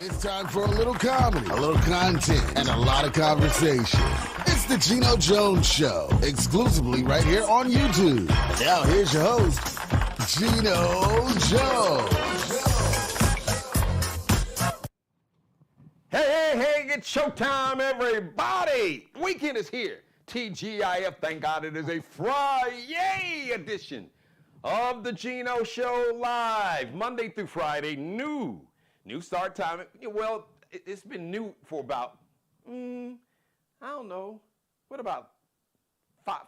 It's time for a little comedy, a little content, and a lot of conversation. It's the Geno Jones Show, exclusively right here on YouTube. And now here's your host, Geno Jones. Hey, it's showtime, everybody. Weekend is here. TGIF, thank God it is a Friday edition of the Geno Show live, Monday through Friday, new start time. Well, it's been new for about, I don't know, what about 5,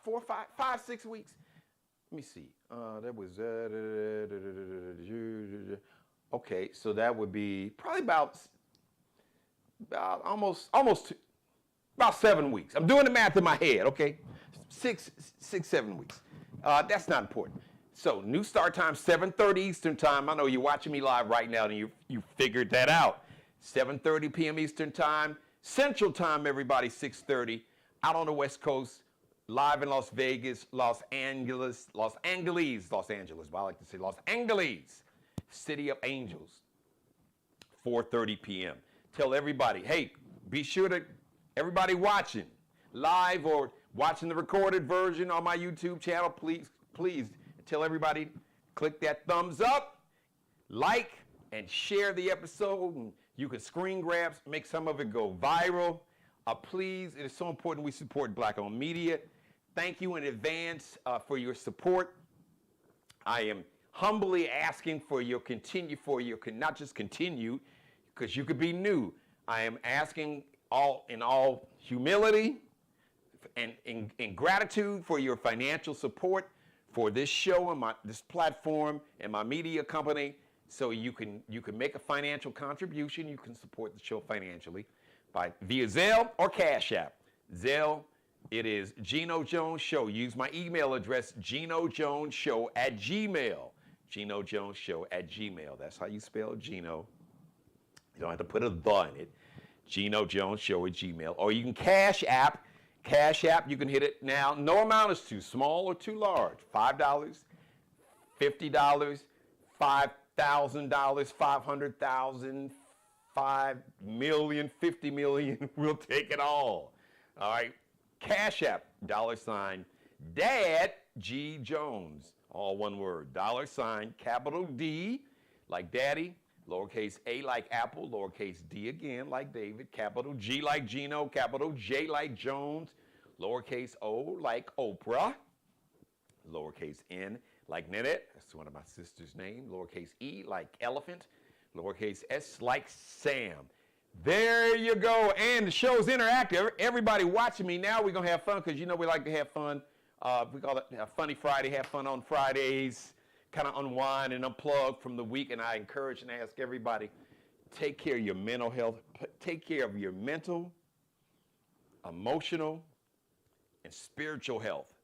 6 weeks? Let me see. That was, okay, so that would be probably about almost about 7 weeks. I'm doing the math in my head, okay? 7 weeks. That's not important. So new start time, 7:30 Eastern time. I know you're watching me live right now and you figured that out. 7:30 p.m. Eastern time. Central time, everybody, 6:30. Out on the West Coast, live in Las Vegas, Los Angeles. Well, I like to say Los Angeles, City of Angels, 4:30 p.m. Tell everybody, hey, be sure to, everybody watching live or watching the recorded version on my YouTube channel, please tell everybody, click that thumbs up, like, and share the episode. And you can screen grab, make some of it go viral. Please, it is so important we support Black-owned media. Thank you in advance for your support. I am humbly asking for your not just continue, because you could be new. I am asking in all humility and in gratitude for your financial support for this show and this platform and my media company, so you can make a financial contribution. You can support the show financially via Zelle or Cash App. Zelle, it is Geno Jones Show. Use my email address, GenoJonesShow@gmail. GenoJonesShow@gmail. That's how you spell Geno. You don't have to put a "the" in it. GenoJonesShow@gmail. Or you can Cash App. Cash App, you can hit it now. No amount is too small or too large. $5, $50, $5,000, $500,000, $5 million, $50 million. We'll take it all. All right. Cash App, $ Dad G Jones. All one word. $ capital D like Daddy. Lowercase a like Apple, lowercase d again like David, capital G like Geno, capital J like Jones, lowercase o like Oprah, lowercase n like Nanette, that's one of my sister's name, lowercase e like elephant, lowercase s like Sam. There you go, and the show's interactive. Everybody watching me now, we're going to have fun because you know we like to have fun. We call it Funny Friday, have fun on Fridays. Kind of unwind and unplug from the week, and I encourage and ask everybody, take care of your mental health, take care of your mental, emotional, and spiritual health,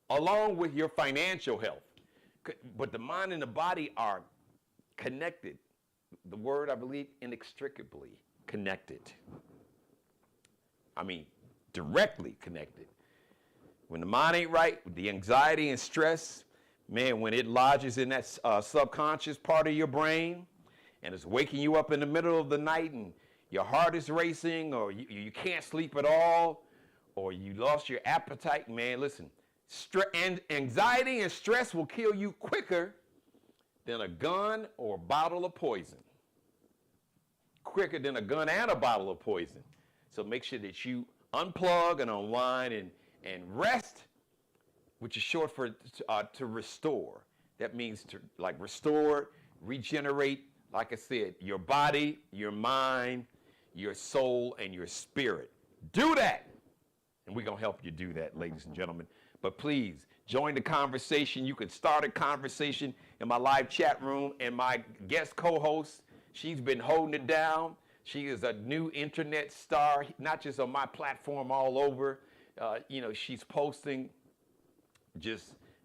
along with your financial health. But the mind and the body are connected. The word, I believe, inextricably connected. I mean, directly connected. When the mind ain't right, the anxiety and stress, man, when it lodges in that subconscious part of your brain and it's waking you up in the middle of the night and your heart is racing or you can't sleep at all or you lost your appetite, man, listen, and anxiety and stress will kill you quicker than a gun or a bottle of poison. Quicker than a gun and a bottle of poison. So make sure that you unplug and unwind and rest, which is short for to restore. That means to restore, regenerate, like I said, your body, your mind, your soul, and your spirit. Do that. And we're going to help you do that, ladies and gentlemen. But please, join the conversation. You can start a conversation in my live chat room. And my guest co-host, she's been holding it down. She is a new internet star, not just on my platform, all over. She's posting.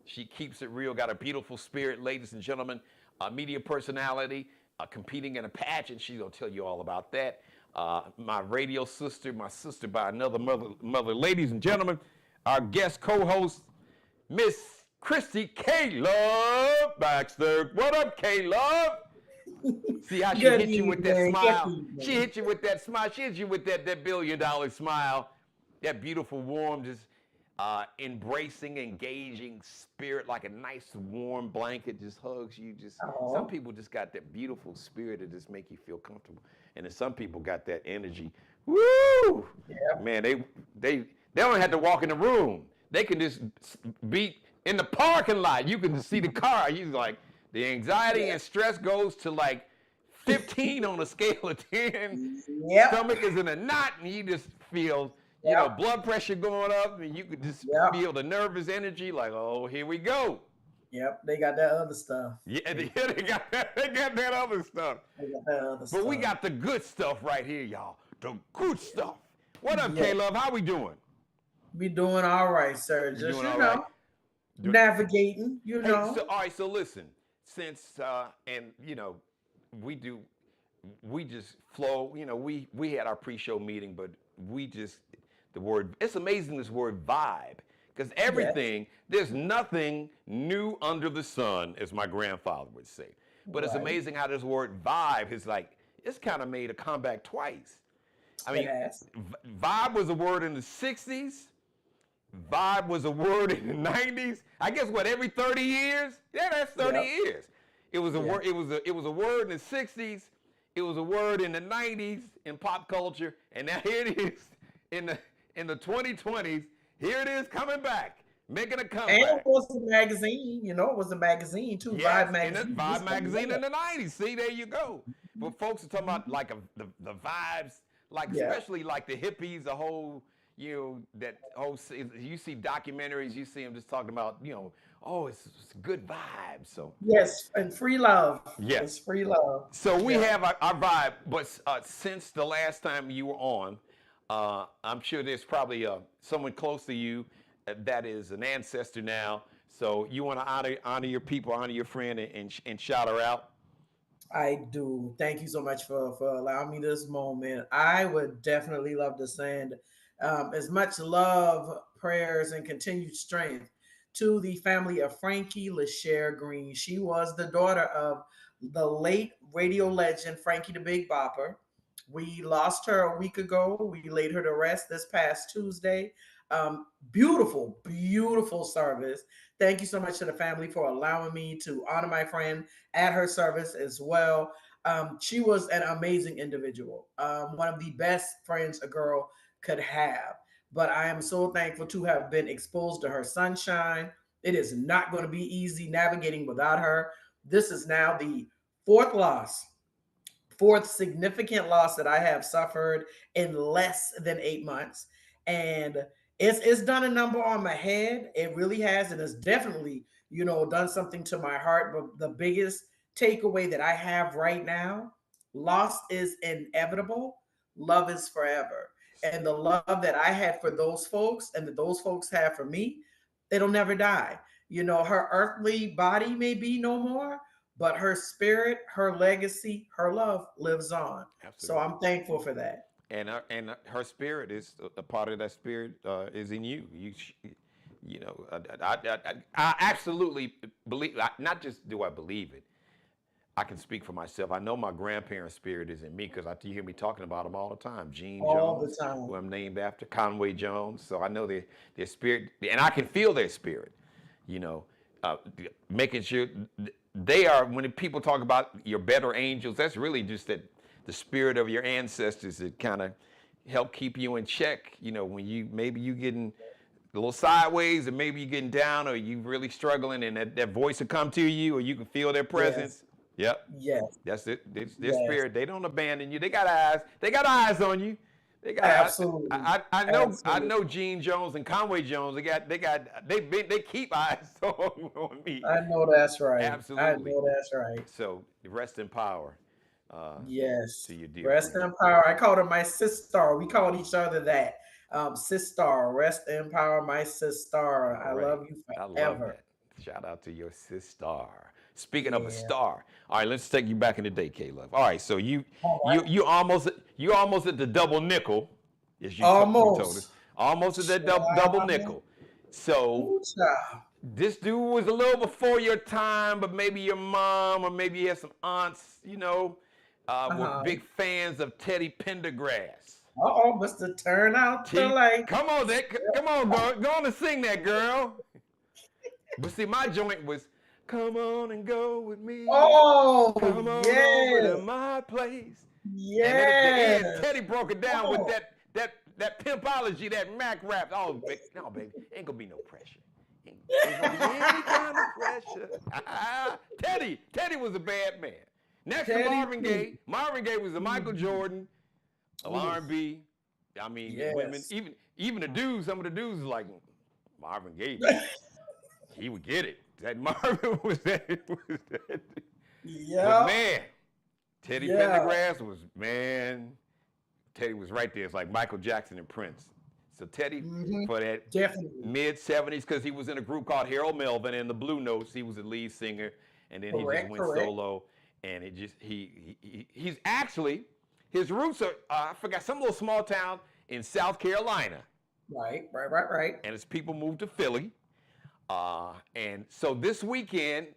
She keeps it real, got a beautiful spirit, ladies and gentlemen, a media personality, competing in a pageant. She's going to tell you all about that. My radio sister, my sister by another mother. Ladies and gentlemen, our guest co-host, Miss Christy K-Love Baxter. What up, K-Love? See how she Good hit you with that evening. Good smile? She evening. hit you with that smile. She hit you with that $1 billion smile, that beautiful, warm, just embracing, engaging spirit, like a nice, warm blanket just hugs you. Just some Oh, people just got that beautiful spirit that just make you feel comfortable, and then some people got that energy. Woo! yeah, Man, they don't have to walk in the room. They can just be in the parking lot. You can see the car. You like the anxiety yeah. and stress goes to like 15 on a scale of 10. Yep, Stomach is in a knot, and you just feel, yep, blood pressure going up, and you could just yep, feel the nervous energy. Like, oh, here we go. yep. They got that other stuff. Yeah, they got that other stuff. They got that other But we stuff. got the good stuff right here, y'all. The good stuff. What up, Yeah, K-Love? How we doing? we doing all right, sir. You Just doing all right? navigating. Hey, so all right, so listen, since and we do, we just flow. We had our pre-show meeting, but we just the word. It's amazing this word vibe, because Yes, everything there's nothing new under the sun, as my grandfather would say. But it's right. amazing how this word vibe is like it's kind of made a comeback twice. I It mean, has. vibe was a word in the '60s. Vibe was a word in the '90s. I guess what every 30 years? Yeah, that's 30 Yep. years. It was a Yeah. word. It was a word in the '60s. It was a word in the '90s in pop culture, and now here it is in the 2020s. Here it is coming back, making a And it comeback. was a magazine. It was a magazine too. Vibe Yes, in the magazine Vibe used to magazine in love. the '90s. See, there you go. But folks are talking about like the vibes, like Yeah. especially like the hippies, the whole, that whole. You see documentaries, you see them just talking about, oh, it's good vibes. So Yes, and free love. It's yes, free love. so we Yeah. have our vibe, but since the last time you were on, I'm sure there's probably someone close to you that is an ancestor now. So you want to honor your people, honor your friend, and shout her out. I do. Thank you so much for allowing me this moment. I would definitely love to send as much love, prayers, and continued strength to the family of Frankie LaShare Green. She was the daughter of the late radio legend Frankie the Big Bopper. We lost her a week ago. We laid her to rest this past Tuesday. Beautiful, beautiful service. Thank you so much to the family for allowing me to honor my friend at her service as well. She was an amazing individual, one of the best friends a girl could have. But I am so thankful to have been exposed to her sunshine. It is not going to be easy navigating without her. This is now the fourth loss fourth significant loss that I have suffered in less than 8 months. And it's done a number on my head. It really has, and it's definitely, done something to my heart. But the biggest takeaway that I have right now, loss is inevitable, love is forever. And the love that I had for those folks and that those folks have for me, it'll never die. Her earthly body may be no more, but her spirit, her legacy, her love lives on. So Absolutely. I'm thankful for that. And her spirit is a part of that spirit is in you. I absolutely believe. Not just do I believe it. I can speak for myself. I know my grandparents' spirit is in me because you hear me talking about them all the time. Gene All the Jones, time. who I'm named after, Conway Jones. So I know their spirit, and I can feel their spirit. You know, uh, Making sure they are. When people talk about your better angels, that's really just that the spirit of your ancestors that kind of help keep you in check. When maybe you getting a little sideways, and maybe you're getting down, or you really struggling, and that voice will come to you, or you can feel their Yes. presence. Yep, Yes. that's it. Their Yes. spirit. They don't abandon you. They got eyes. They got eyes on you. They got. Absolutely. I Absolutely. know Gene Jones and Conway Jones. They keep eyes on me. I know that's right. I Absolutely. know that's right. So rest in power uh, Yes. to your dear Rest friend. in power. I called her my sister. We called each other that. Sister. Rest in power, my sister. All I right. love you I love forever. that. Shout out to your sister. Speaking of a Yeah. star, all right, let's take you back in the day, Caleb. All right, so you All you right. you almost you almost at the double nickel, as you told us, Almost. almost at that double Child. nickel. So Ooh, child. This dude was a little before your time, but maybe your mom or maybe you had some aunts, were Uh-huh. big fans of Teddy Pendergrass. Uh-oh, Mr. Turn out the light. Come on, come on, go on and sing that, girl. But see, my joint was, come on and go with me. Oh, Come on over to yes. my place. And then at the end, Yes. Teddy broke it down with Oh, that pimpology, that Mac rap. Oh, no, baby, ain't gonna be no pressure. Ain't gonna be any kind of pressure. Teddy was a bad man. Next to Teddy Marvin P. Gaye. Marvin Gaye was a Michael Jordan of Oof. R&B. I mean, women, Yes. even the dudes, some of the dudes like Marvin Gaye. He would get it. That Marvin was that. But Yeah. man, Teddy Yeah. Pendergrass was, man, Teddy was right there. It's like Michael Jackson and Prince. So Teddy, for that Definitely. mid 70s, because he was in a group called Harold Melvin and the Blue Notes. He was the lead singer, and then he just Correct. went Correct. solo. And it just he's actually, his roots are I forgot, some little small town in South Carolina, Right. Right. Right. Right. and his people moved to Philly. And so this weekend,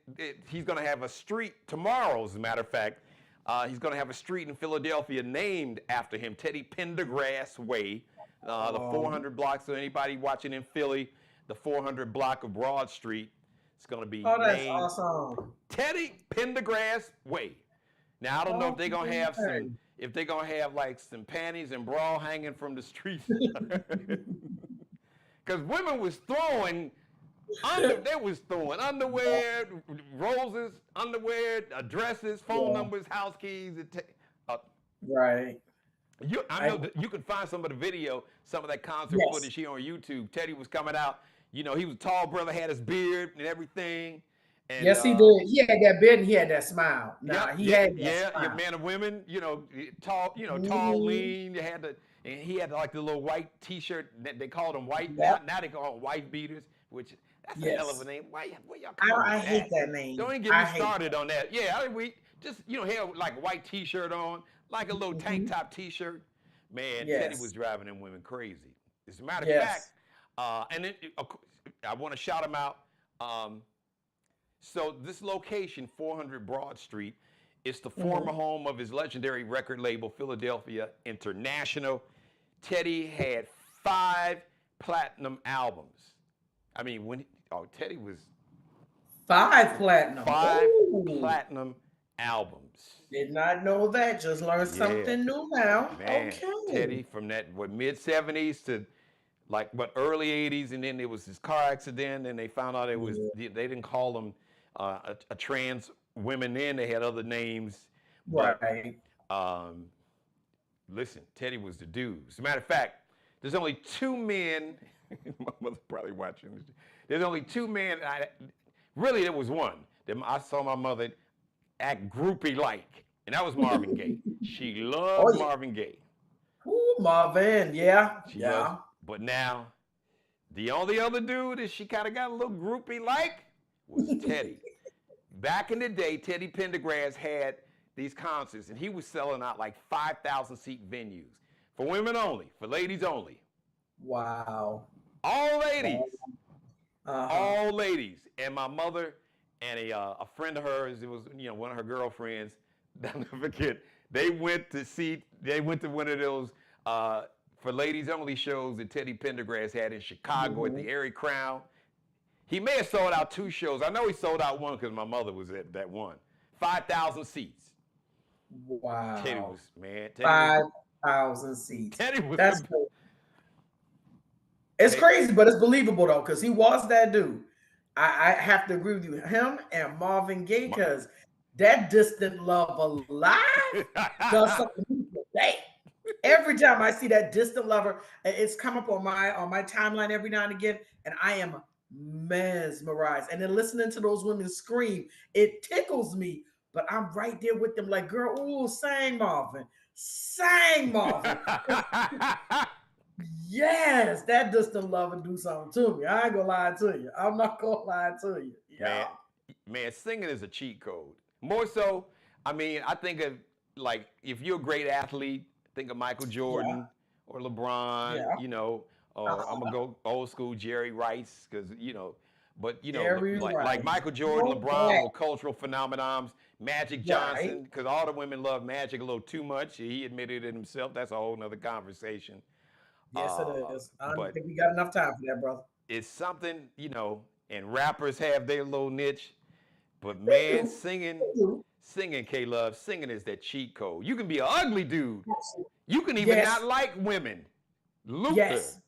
he's going to have a street tomorrow, as a matter of fact. He's going to have a street in Philadelphia named after him, Teddy Pendergrass Way. The 400 block. So anybody watching in Philly, the 400 block of Broad Street, it's going to be Oh, that's named awesome. Teddy Pendergrass Way. Now I don't know if they're gonna have Okay. like some panties and bra hanging from the streets, because women was throwing they was throwing underwear, roses, underwear, dresses, phone numbers, house keys. Right. I know that you can find some of the video, some of that concert Yes. footage here on YouTube. Teddy was coming out. He was a tall brother, had his beard and everything. And, Yes, he did. He had that beard and he had that smile. Nah, he had that yeah, smile. man of women, tall, tall, Mhm. lean. And he had like the little white T-shirt that they called them white. Yep. Now they call them white beaters, which that's a Yes. hell of a name. Where y'all come up I with hate that name. Don't even get I me hate started on that. Yeah, we just have like a white T-shirt on, like a little tank top T-shirt. Man, Teddy Yes. was driving them women crazy. As a matter of Yes. fact, and then I want to shout him out. So this location, 400 Broad Street, is the former home of his legendary record label, Philadelphia International. Teddy had 5 platinum albums. I mean, Teddy was 5 platinum. 5 Ooh. platinum albums. Did not know that. Just learned something new now. Man, Okay. Teddy from that mid 70s to like early 80s, and then there was this car accident, and they found out they didn't call them a trans women then, they had other names. But Right. listen, Teddy was the dude. As a matter of fact, there's only 2 men. My mother's probably watching this. There's only 2 men. Really, there was one that I saw my mother act groupie like, and that was Marvin Gaye. She loved Marvin Gaye. Ooh, Marvin. Yeah. She yeah. loves, but now, the only other dude that she kind of got a little groupie like was Teddy. Back in the day, Teddy Pendergrass had these concerts, and he was selling out like 5,000 seat venues for women only, for ladies only. Wow. All ladies. Uh-huh. All ladies. And my mother and a friend of hers, it was one of her girlfriends, I'll never forget, they went to one of those for ladies only shows that Teddy Pendergrass had in Chicago at the Airy Crown. He may have sold out 2 shows. I know he sold out one because my mother was at that one. 5,000 seats. Wow. Teddy was, man. 5,000 seats. Teddy was. That's cool. It's crazy, but it's believable though, because he was that dude. I have to agree with you. Him and Marvin Gaye, because that Distant Love Alive does something today. Every time I see that Distant Lover, it's come up on my timeline every now and again, and I am mesmerized. And then listening to those women scream, it tickles me. But I'm right there with them, like, girl, ooh, sang Marvin. Yes, that Distant Lover do something to me. I ain't gonna lie to you. I'm not gonna lie to you. Yeah. Man, singing is a cheat code. More so, I mean, I think of, like, if you're a great athlete, think of Michael Jordan or LeBron, or I'm gonna go old school Jerry Rice, because But Very like right. Michael Jordan, LeBron were Correct. cultural phenomenons. Magic Right. Johnson, because all the women love Magic a little too much. He admitted it himself. That's a whole nother conversation. Yes, it Uh, is. I don't but think we got enough time for that, brother. it's something, and rappers have their little niche. But They man, do. singing, They do. singing, K Love, singing is that cheat code. You can be an ugly dude. You can even not Yes. like women. Luther. Yes.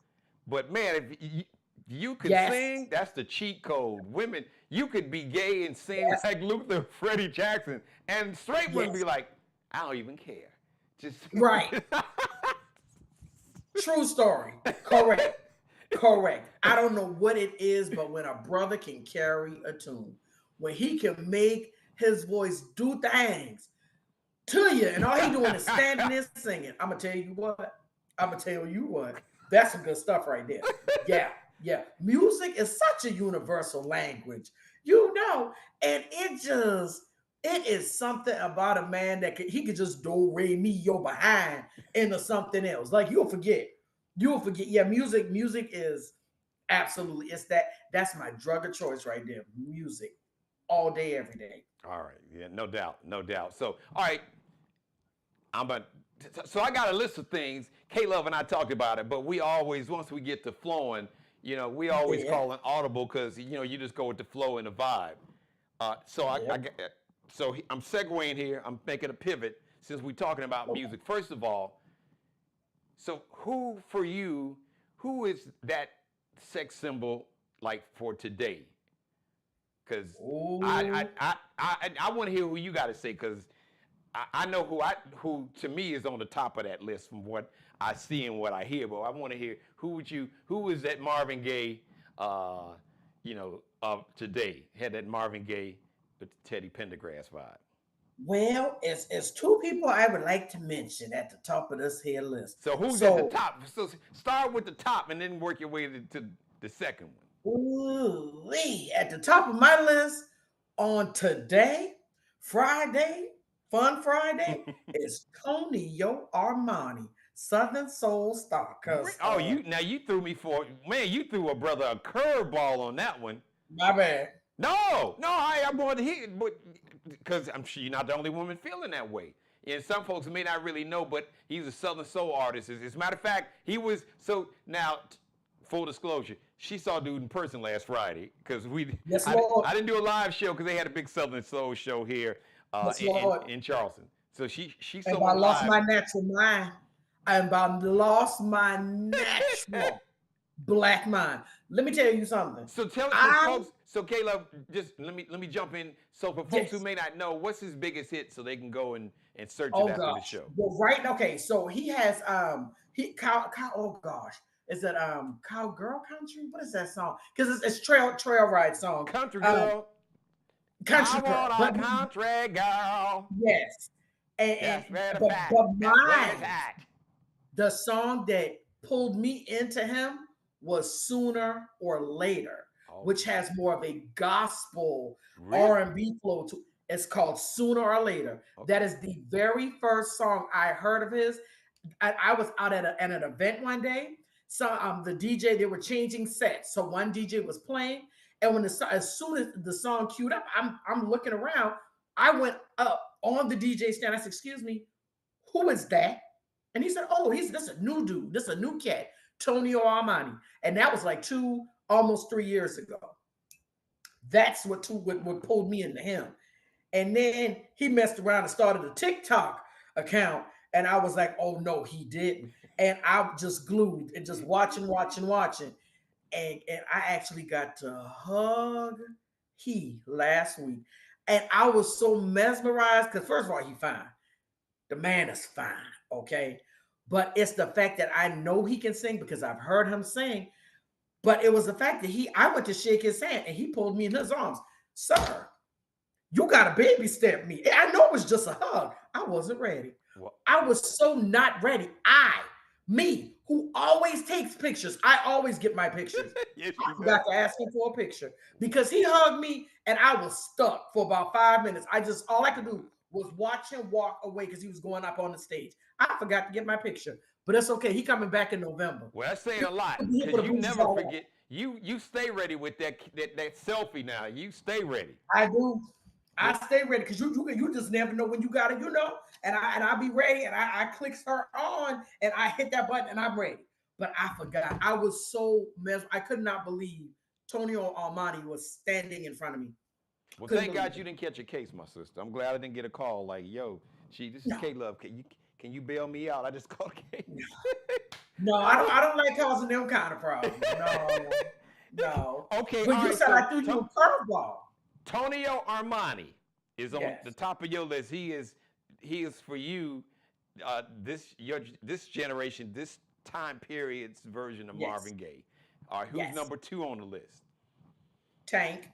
But man, if you can Yes. sing, that's the cheat code. Women, you could be gay and sing Yes. like Luther, Freddie Jackson, and straight women be Yes. like, I don't even care. Just Right. True story. Correct. Correct. I don't know what it is, but when a brother can carry a tune, when he can make his voice do things to you, and all he doing is standing there singing. I'm gonna tell you what. I'm gonna tell you what. That's some good stuff right there. Yeah, yeah. Music is such a universal language, and it is something about a man that he could just do re me your behind into something else. Like you'll forget. You'll forget. Yeah, music is absolutely that's my drug of choice right there. Music all day, every day. all right, yeah, no doubt, no doubt. So, all right, I'm a, so I got a list of things. K Love and I talked about it, but we always, once we get to flowing, we always Yeah, call it audible because you just go with the flow and the vibe. So yeah. I'm segueing here. I'm making a pivot since we're talking about music. First of all, so who is that sex symbol like for today? Because I Oh, I I want to hear who you got to say because I know who to me is on the top of that list from what I see and what I hear. But I want to hear who is that Marvin Gaye, of today had that Marvin Gaye with Teddy Pendergrass vibe. well, it's two people I would like to mention at the top of this here list. So who's at the So, top? So start with the top and then work your way to the second one. ooh, at the top of my list on today, Friday, Fun Friday, is Tonio Armani, Southern Soul Star. Cause Oh, you threw me for man. You threw a brother a curveball on that one. my bad. No, I wanted to hear, but because I'm sure you're not the only woman feeling that way. And some folks may not really know, but he's a Southern Soul artist. As a matter of fact, he was so now. Full disclosure, she saw dude in person last Friday because Yes, Lord. I didn't do a live show because they had a big Southern Soul show here Yes, Lord. in Charleston. So she And saw I him lost live. my natural mind. And I lost my natural black mind. Let me tell you something. So tell so I folks. So Caleb, just let me jump in. So for folks who yes. may not know, what's his biggest hit, so they can go and search it Oh after the gosh. show. Well, right. Okay. So he has oh gosh. Is it Cowgirl Country? What is that song? Because it's trail ride song. Country Um girl, I Country Girl. want a country girl. Yes. And That's where the but fact. but That's where it's mine, at. the song that pulled me into him was Sooner or Later, Oh, which has more of a gospel really? R&B flow to. It's called Sooner or Later. Okay. That is the very first song I heard of his. I was out at an event one day. So the DJ, they were changing sets. So one DJ was playing, and as soon as the song queued up, I'm looking around. I went up on the DJ stand. I said, "Excuse me, who is that?" And he said, "Oh, this a new dude. This a new cat, Tonio Armani." And that was like almost 3 years ago. That's what pulled me into him. And then he messed around and started a TikTok account. And I was like, oh no, he didn't. And I just glued and just watching. And I actually got to hug he last week. And I was so mesmerized because first of all, he fine. The man is fine, okay? But it's the fact that I know he can sing because I've heard him sing. But it was the fact that I went to shake his hand and he pulled me in his arms. Sir, you got to baby step me. I know it was just a hug. I wasn't ready. Well, I was so not ready. Me, who always takes pictures, I always get my pictures. yes, I you bet. forgot to ask him for a picture because he hugged me and I was stuck for about 5 minutes. All I could do was watch him walk away because he was going up on the stage. I forgot to get my picture. but it's okay. He coming back in November. Well, that's saying a lot He put because the you bruises never all up. forget. You stay ready with that selfie now. You stay ready. I do. I But stay ready because you just never know when you got it, and I be ready, and I clicks her on, and I hit that button, and I'm ready. But I forgot. I was so mess. I could not believe Tonio Armani was standing in front of me. well, Couldn't thank believe God you it. didn't catch a case, my sister. I'm glad I didn't get a call like, yo, this is No, K Love. Can you bail me out? I just called a case. no, no. I don't. I don't like causing them kind of problems. No, no. Okay, But all you right. said I So threw you a curveball. Tonio Armani is on the Yes, top of your list. He is for you. This generation, this time period's version of yes, Marvin Gaye. All right, who's yes. number 2 on the list? Tank.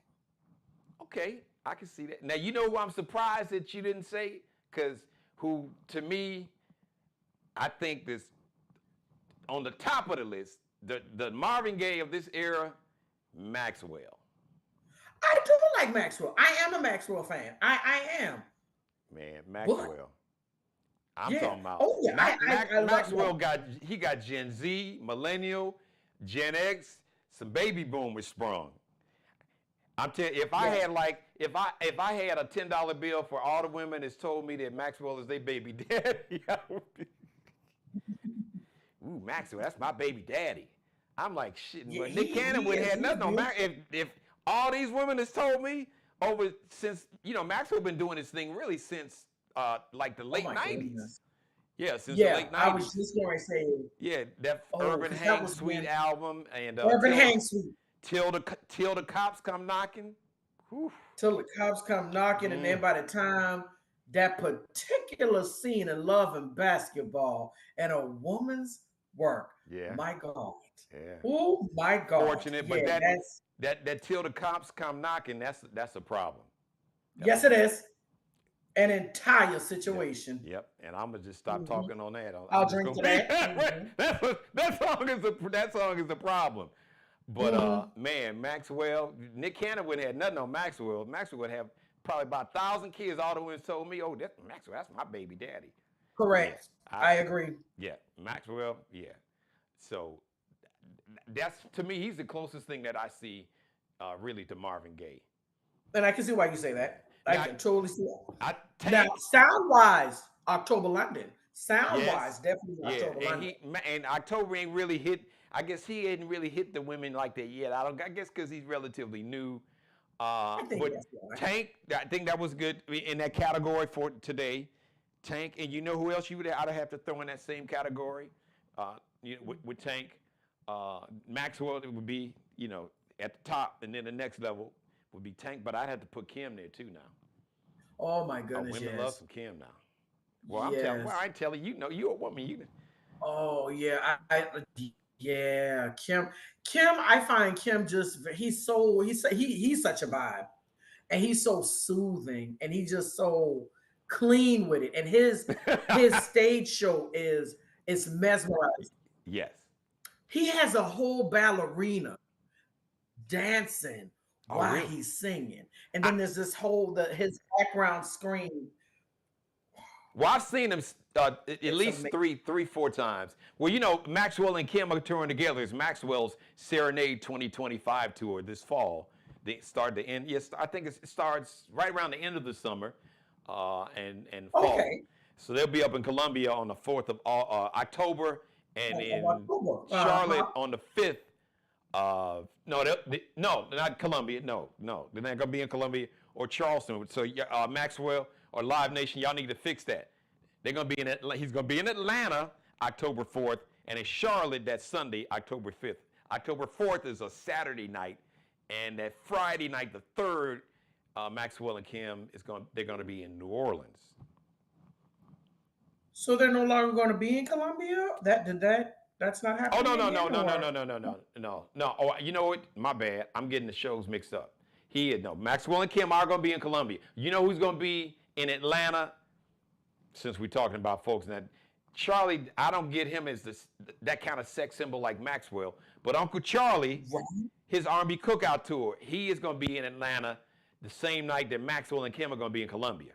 Okay, I can see that. Now you know who I'm surprised that you didn't say, because who to me, I think this on the top of the list, the Marvin Gaye of this era, Maxwell. I do like Maxwell. I am a Maxwell fan. I am. Man, But Maxwell. I'm yeah. talking about Oh yeah. I love Maxwell. that. Got Gen Z, Millennial, Gen X, some baby boomers sprung. I'm telling you, if I Yes. had like if I had a $10 bill for all the women that's told me that Maxwell is their baby daddy, I would be, ooh, Maxwell, that's my baby daddy. I'm like shit, Yeah, but Nick Cannon he would is. have He's nothing on Max. beautiful. If all these women has told me over since Maxwell been doing this thing really since like the Oh late my '90s. goodness. Yeah, since the Yeah, late I was '90s. just going to say, Yeah, that oh, Urban because that Hang was Suite when album and Urban Hang Suite. till the cops come knocking. Whew. Till the cops come knocking, and then Mm, by the time that particular scene in Love and Basketball and a woman's work, yeah, my God. yeah. Oh my God. Fortunate, Yeah, but that's that till the cops come knocking, that's a problem. That's a yes, it problem. is. An entire Yep. situation. Yep. And I'm gonna just stop Mhm. talking on that. I'm I'll just drink gonna to leave that. that right. That song is the problem. But Mhm. man, Maxwell, Nick Cannon would have had nothing on Maxwell. Maxwell would have probably about 1,000 kids. All the ones told me, "Oh, that's Maxwell. That's my baby daddy." Yeah, Correct. I I agree. yeah Maxwell. Yeah. So that's to me, he's the closest thing that I see, really to Marvin Gaye. And I can see why you say Yeah. that. I Now can totally see that. I Now, Tank. sound wise, October London. Sound Yes. wise, definitely Yeah. October And London. and October ain't really hit. I guess he hadn't really hit the women like that yet. I guess because he's relatively new. I think But that's why. Tank, I think that was good in that category for today. Tank, and you know who else you would I'd have to throw in that same category, with Tank, Maxwell. It would be at the top, and then the next level would be Tank. But I'd have to put Kim there too now. Oh my goodness, Women love yes. some Kim now. Well, Yes. I ain't telling you. No, you're a woman. Oh yeah. Yeah. Kim, I find Kim just he's such a vibe. And he's so soothing and he's just so clean with it. And his stage show is mesmerizing. Yes. He has a whole ballerina dancing Oh, while really? he's singing. And I, then there's this whole his background screen. well, I've seen him at It's least amazing. three, 4 times. Well, Maxwell and Kim are touring together. It's Maxwell's Serenade 2025 tour this fall. They start to end. Yes, I think it starts right around the end of the summer, and fall. Okay. So they'll be up in Columbia on the 4th of October, and Of in October. Uh-huh. Charlotte on the 5th. No, no, not Columbia. No, no, they're not gonna be in Columbia or Charleston. So Maxwell or Live Nation, y'all need to fix that. They're gonna be in He's gonna be in Atlanta October 4th, and in Charlotte that Sunday, October 5th. October 4th is a Saturday night, and that Friday night, the 3rd, Maxwell and Kim they're gonna be in New Orleans. So they're no longer going to be in Columbia? That's not Oh no happening no no again, no no no or no no no no no. Oh, you know what? My bad. I'm getting the shows mixed up. No. Maxwell and Kim are gonna be in Columbia. You know who's gonna be in Atlanta? Since we're talking about folks that Charlie, I don't get him as that kind of sex symbol like Maxwell, but Uncle Charlie, right? his R&B cookout tour, he is gonna be in Atlanta the same night that Maxwell and Kim are gonna be in Columbia,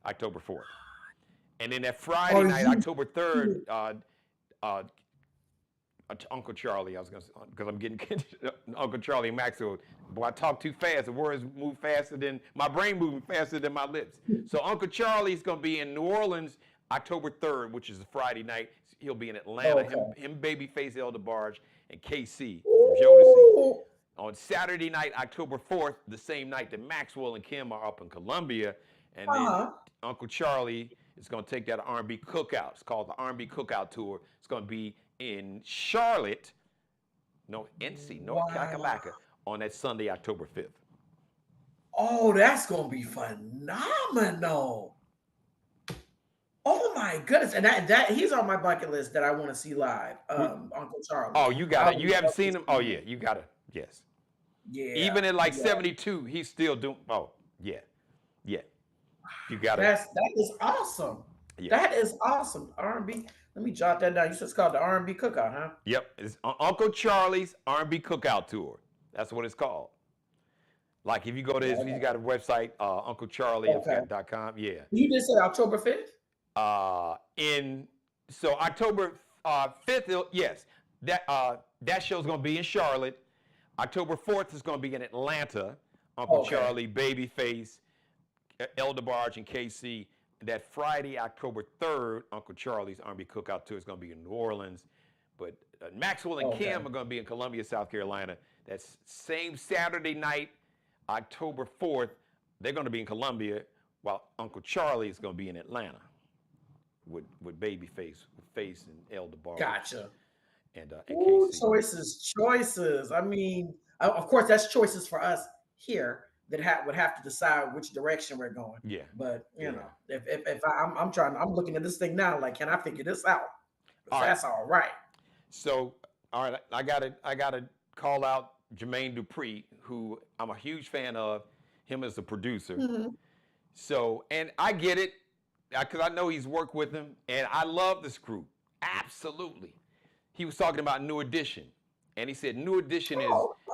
October 4th. And then that Friday Are night, you October 3rd, uh, Uncle Charlie, I was gonna, because I'm getting Uncle Charlie Maxwell. Boy, I talk too fast. The words move faster than my brain, moving faster than my lips. So Uncle Charlie's gonna be in New Orleans October 3rd, which is a Friday night. He'll be in Atlanta. Okay. Him Babyface, El DeBarge, and KC from Jodeci. On Saturday night, October 4th, the same night that Maxwell and Kim are up in Columbia, and then Uncle Charlie is going to take that R&B cookout. It's called the R&B Cookout Tour. It's going to be in Charlotte, NC, North Carolina, on that Sunday, October 5th. Oh, that's going to be phenomenal. Oh my goodness. And that he's on my bucket list that I want to see live. Uncle Charlie. Oh, you got it. You haven't seen him? Oh, yeah, you got it. Yes. Yeah. Even at like 72, he's still doing, oh, yeah. Yeah. You got it. That is awesome. Yeah. That is awesome. R&B. Let me jot that down. You said it's called the R&B Cookout, huh? Yep. It's Uncle Charlie's R&B Cookout Tour. That's what it's called. Like if you go to his, he's got a website, UncleCharlie.com. Yeah. You just said October 5th? So October 5th, yes. That show's gonna be in Charlotte. October 4th is gonna be in Atlanta. Uncle Charlie, Babyface, El DeBarge, and KC. That Friday, October 3rd, Uncle Charlie's R&B Cookout Tour is going to be in New Orleans. But Maxwell and Kim are going to be in Columbia, South Carolina. That same Saturday night, October 4th, they're going to be in Columbia, while Uncle Charlie is going to be in Atlanta with Babyface, Face, and El DeBarge. Gotcha. And Ooh, KC. Choices. I mean, of course, that's choices for us here. That would have to decide which direction we're going. Yeah. But you know, if I'm looking at this thing now, like, can I figure this out? That's all right. So, all right, I gotta call out Jermaine Dupri, who I'm a huge fan of, him as a producer. Mm-hmm. So, and I get it, because I know he's worked with him, and I love this group. Absolutely. He was talking about New Edition, and he said New Edition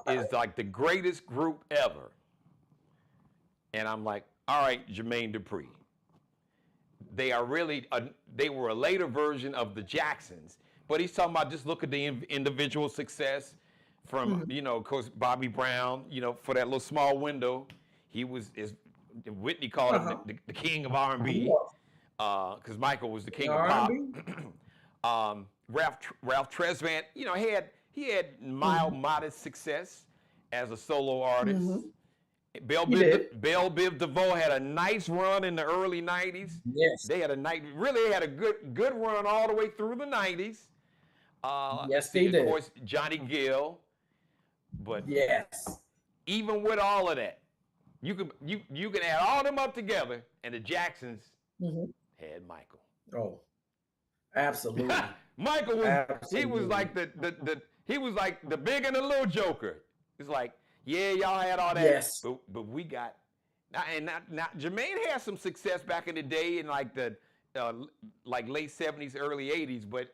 is like the greatest group ever. And I'm like, all right, Jermaine Dupri. They are really, they were a later version of the Jacksons. But he's talking about just look at the individual success from, of course, Bobby Brown, for that little small window. He was, Whitney called him the king of R&B, because Michael was the king of pop. Ralph Tresvant, he had mild, modest success as a solo artist. Mm-hmm. Belle Biv DeVoe had a nice run in the early 90s. Yes. They had a good run all the way through the 90s. Yes, they did. Of course, Johnny Gill. But yes, even with all of that, you can add all them up together, and the Jacksons had Michael. Oh, absolutely. Michael was he was like the big and the little Joker. It's like, yeah, y'all had all that, yes. but we got now Jermaine had some success back in the day in like the late 70s, early 80s, but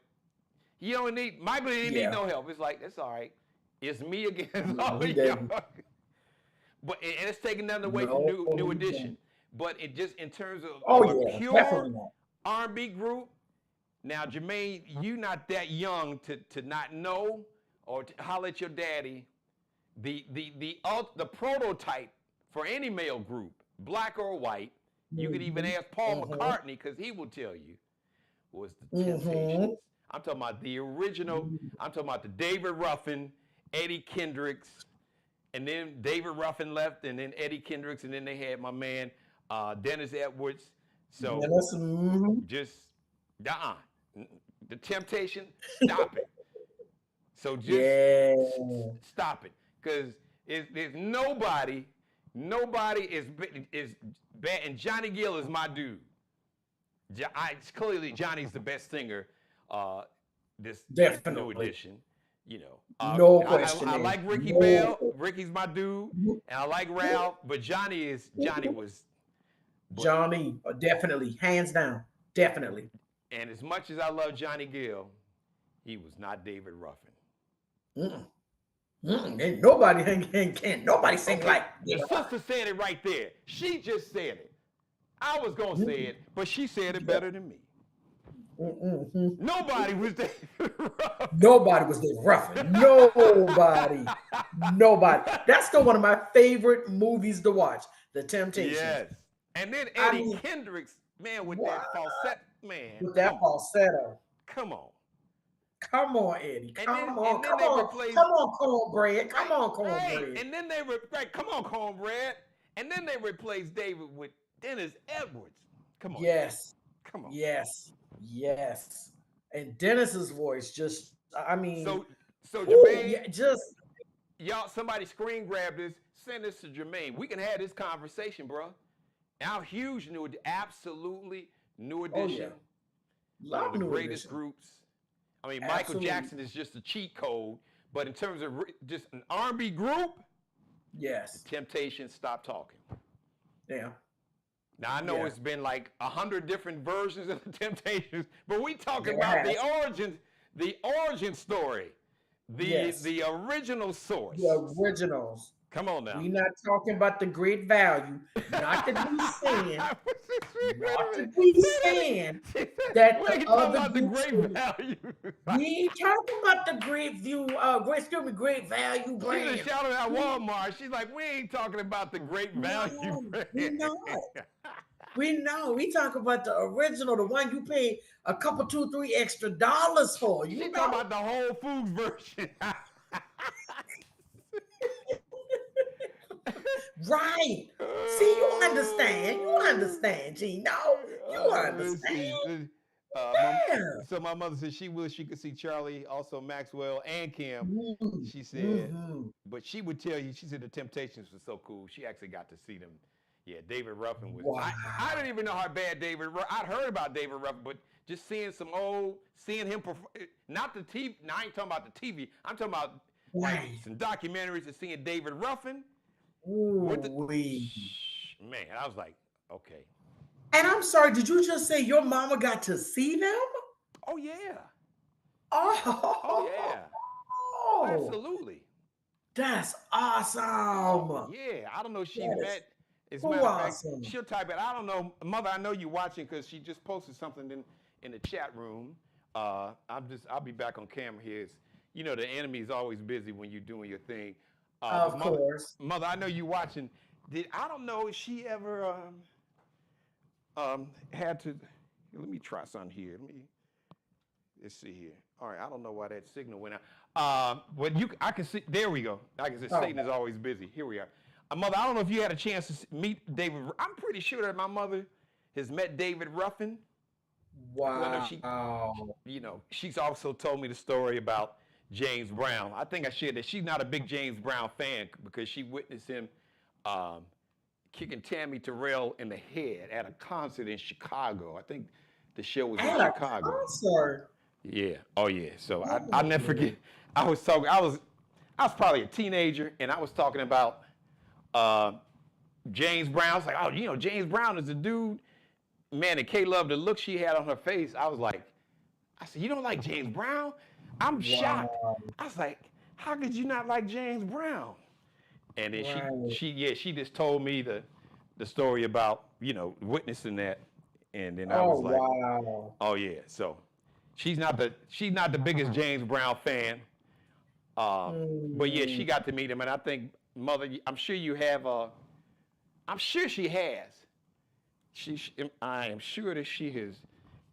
Michael didn't need no help. It's like, it's all right. It's me against all of y'all. But and it's taking nothing away from New Edition. But it just in terms of a pure R&B group. Now, Jermaine, you not that young to not know or to holler at your daddy. The prototype for any male group, black or white, you could even ask Paul McCartney, because he will tell you, was the Temptations. I'm talking about the original. I'm talking about the David Ruffin, Eddie Kendricks, and then David Ruffin left, and then Eddie Kendricks, and then they had my man Dennis Edwards. So just the Temptation, stop it. So just stop it. Because there's nobody is bad, and Johnny Gill is my dude. Clearly Johnny's the best singer. This New Edition, no question. I like Ricky Bell. Ricky's my dude, and I like Ralph. But Johnny was definitely, hands down, definitely. And as much as I love Johnny Gill, he was not David Ruffin. Ain't nobody can't nobody sing like your sister said it right there. She just said it. I was gonna say it, but she said it better than me. Nobody was David Ruffin. Nobody was David Ruffin. Nobody. Nobody. That's still one of my favorite movies to watch, The Temptations. Yes. And then I Eddie mean, Kendricks, man, with what? that falsetto, man. With that falsetto. Come on. Come on, Eddie. And Come then, on. and then Come they on. replaced, Come on, cornbread. Come right, on, cornbread. right. And then they right, come on, cornbread. And then they replaced David with Dennis Edwards. Come on. Yes. Come on. Yes. Yes. And Dennis's voice just, I mean, So ooh, Jermaine, yeah, just, y'all, somebody screen grab this, send this to Jermaine. We can have this conversation, bro. Our huge new, absolutely new oh edition. yeah. One Love of the New greatest Edition. groups. I mean, Michael Absolutely. Jackson is just a cheat code, but in terms of just an R&B group, Yes. Temptations, Stop Talking. Yeah. Now I know Yeah. it's been like 100 different versions of the Temptations, but we talking It about has. the origin story, Yes. the original source. The originals. Come on now. We not talking about the great value. Not that we saying, not that we saying that we the ain't talking other about the groups. great value. We ain't talking about the great view, great value She brand. just shouted out Walmart. She's like, we ain't talking about the great value No, brand. we not. We know. We talk about the original, the one you pay a couple, $2, $3 extra for. She You know. talking about the Whole Foods version. Right. See, you understand. You understand, Geno. You understand. Yeah. So my mother said she wished she could see Charlie, also Maxwell and Kim. Mhm. She said, Mhm. but she would tell you, she said the Temptations was so cool. She actually got to see them. Yeah, David Ruffin was. Wow. I didn't even know how bad David. I'd heard about David Ruffin, but just seeing seeing him perform, not the TV. Now I ain't talking about the TV. I'm talking about like Right. some documentaries and seeing David Ruffin. Ooh, Man, I was like, okay. And I'm sorry, did you just say your mama got to see them? Oh yeah. Oh, Oh yeah. Oh, Absolutely. That's awesome. Yeah, I don't know if she That is met. As a so matter of fact, awesome. she'll type it. I don't know, Mother. I know you watching because she just posted something in the chat room. I'll be back on camera here. You know the enemy is always busy when you're doing your thing. Of course. Mother, I know you watching. I don't know if she ever had to. Let me try something here. Let's see here. All right, I don't know why that signal went out. I can see. There we go. I can see Satan is always busy. Here we are. Mother, I don't know if you had a chance to meet David. I'm pretty sure that my mother has met David Ruffin. Wow. She's also told me the story about James Brown. I think I shared that she's not a big James Brown fan because she witnessed him kicking Tammy Terrell in the head at a concert in Chicago. I think the show was in Chicago. Concert. Yeah. Oh yeah. So I'll never forget. I was probably a teenager and I was talking about James Brown. I was like, James Brown is a dude. Man, and Kay loved the look she had on her face. I said, you don't like James Brown? I'm shocked. I was like, how could you not like James Brown? And then she just told me the story about, witnessing that. And then I was like, wow. Oh yeah. So she's not the biggest James Brown fan. But yeah, she got to meet him, and I think Mother, I'm sure you have I'm sure she has. I am sure that she has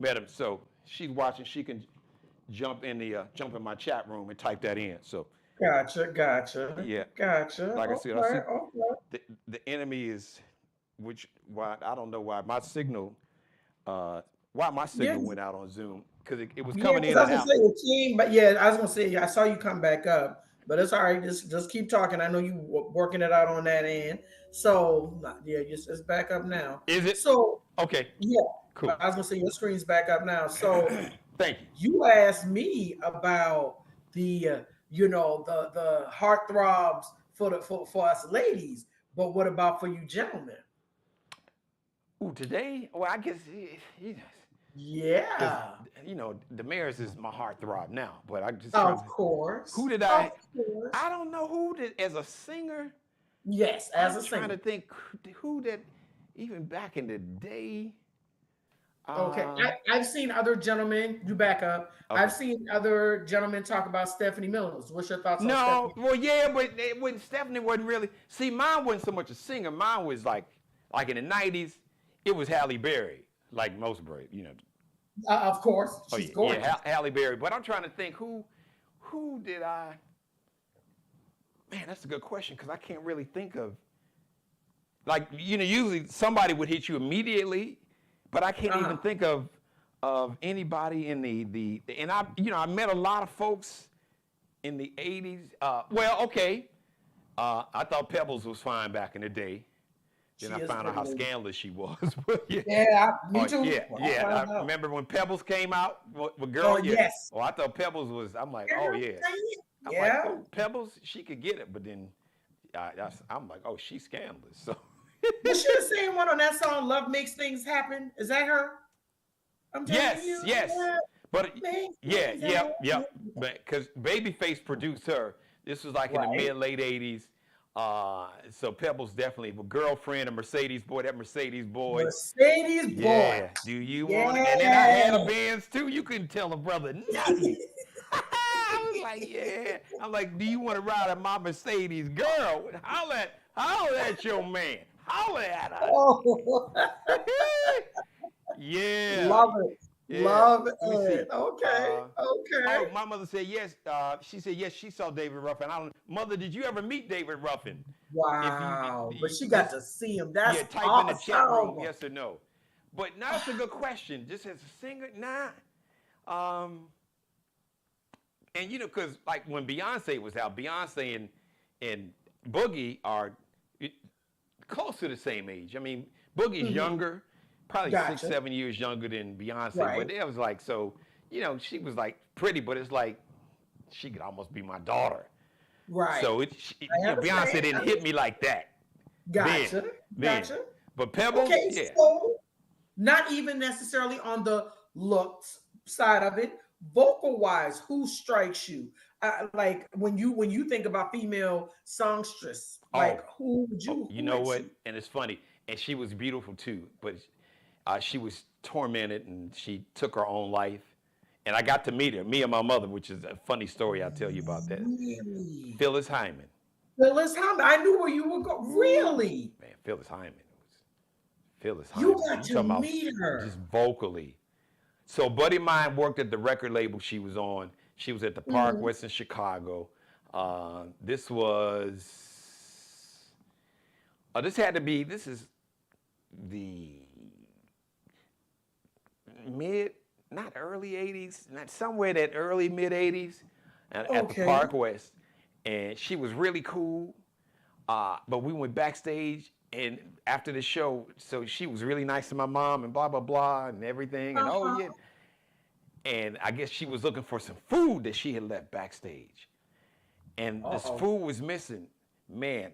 met him. So she's watching. She can jump in my chat room and type that in. So Gotcha. yeah, Gotcha. like I said, the enemy is, why I don't know why my signal went out on Zoom because it was coming in and out. I was gonna say I saw you come back up, but it's all right. Just keep talking. I know you working it out on that end. So yeah, it's back up now. Is it? So okay. Yeah. Cool. I was gonna say your screen's back up now. So thank you. You asked me about the the heartthrobs for us ladies, but what about for you gentlemen? Ooh, today? Well, I guess yeah. Damaris is my heartthrob now, but I just of course. Who did I? I don't know who did as a singer. Yes, as I'm a singer. trying to think who that even back in the day. Okay, Uh, I've seen other gentlemen. You back up. okay. I've seen other gentlemen talk about Stephanie Mills. What's your thoughts on No, Stephanie? well, yeah, but when Stephanie wasn't really. See, mine wasn't so much a singer. Mine was like in the '90s, it was Halle Berry, like most brave, Of course, Oh she's yeah, yeah, gorgeous. Halle Berry. But I'm trying to think who did I? Man, that's a good question because I can't really think of. Like usually somebody would hit you immediately, but I can't even Uh-huh. think of anybody in the and I met a lot of folks in the '80s. Well, okay, I thought Pebbles was fine back in the day. Then She I is a found out pretty how lady. scandalous she was. But yeah. Yeah, me Oh too. yeah, Well, I yeah. found I out. remember when Pebbles came out with Oh girl. Yeah. yes. Oh, I thought Pebbles was. I'm like, You know oh what I'm yeah. saying? I'm like, Yeah. oh Pebbles, she could get it. But then I'm like, oh, she's scandalous. So Was she the same one on that song "Love Makes Things Happen"? Is that her? I'm telling yes, you, yes. love But makes yeah, things yep, happen. yep. But because Babyface produced her, this was like in the Right. mid late '80s. So Pebbles definitely, but girlfriend, a Mercedes boy, that Mercedes boy. Mercedes boy. Yeah. Do you want it? And then I Yeah. had a Benz too. You couldn't tell a brother nothing. I was like, yeah. I'm like, do you want to ride in my Mercedes? Girl, holler at your man. Holler at Oh, her. Yeah. love it. Yeah. Love Let me see. it. Okay. Okay. Oh, my mother said yes. She said yes. She saw David Ruffin. I don't. Mother, did you ever meet David Ruffin? If you Wow. But she got just to see him. yeah, That's type in the chat room awesome. yes or no. But now that's a good question. Just as a singer, nah. Um, and because like when Beyonce was out, Beyonce and Boogie are close to the same age. I mean, Boogie's Mhm. younger, probably six, Gotcha. 7 years younger than Beyonce. But Right. it was like so, she was like pretty, but it's like she could almost be my daughter. Right. So I Beyonce understand. didn't hit me like that then, Gotcha. then. Gotcha. But Pebbles, Okay. yeah. So, not even necessarily on the looks side of it, vocal wise, who strikes you? Like when you think about female songstress, like Oh, who would oh, you you who know hits what? you? And it's funny. And she was beautiful too, but she was tormented and she took her own life. And I got to meet her, me and my mother, which is a funny story I'll tell you about that. Really? Phyllis Hyman. Phyllis Hyman. I knew where you would go. Ooh, Really? man, Phyllis Hyman. Phyllis You Hyman. got You to talking about meet her. just vocally. So a buddy of mine worked at the record label she was on. She was at the Park Mhm. West in Chicago. This was, this is the mid, not early 80s, not somewhere that early mid 80s at the Okay. Park West. And she was really cool. But we went backstage and after the show, so she was really nice to my mom and blah, blah, blah and everything. And oh, Uh-huh. yeah. And I guess she was looking for some food that she had left backstage. And this Uh-oh. food was missing. Man,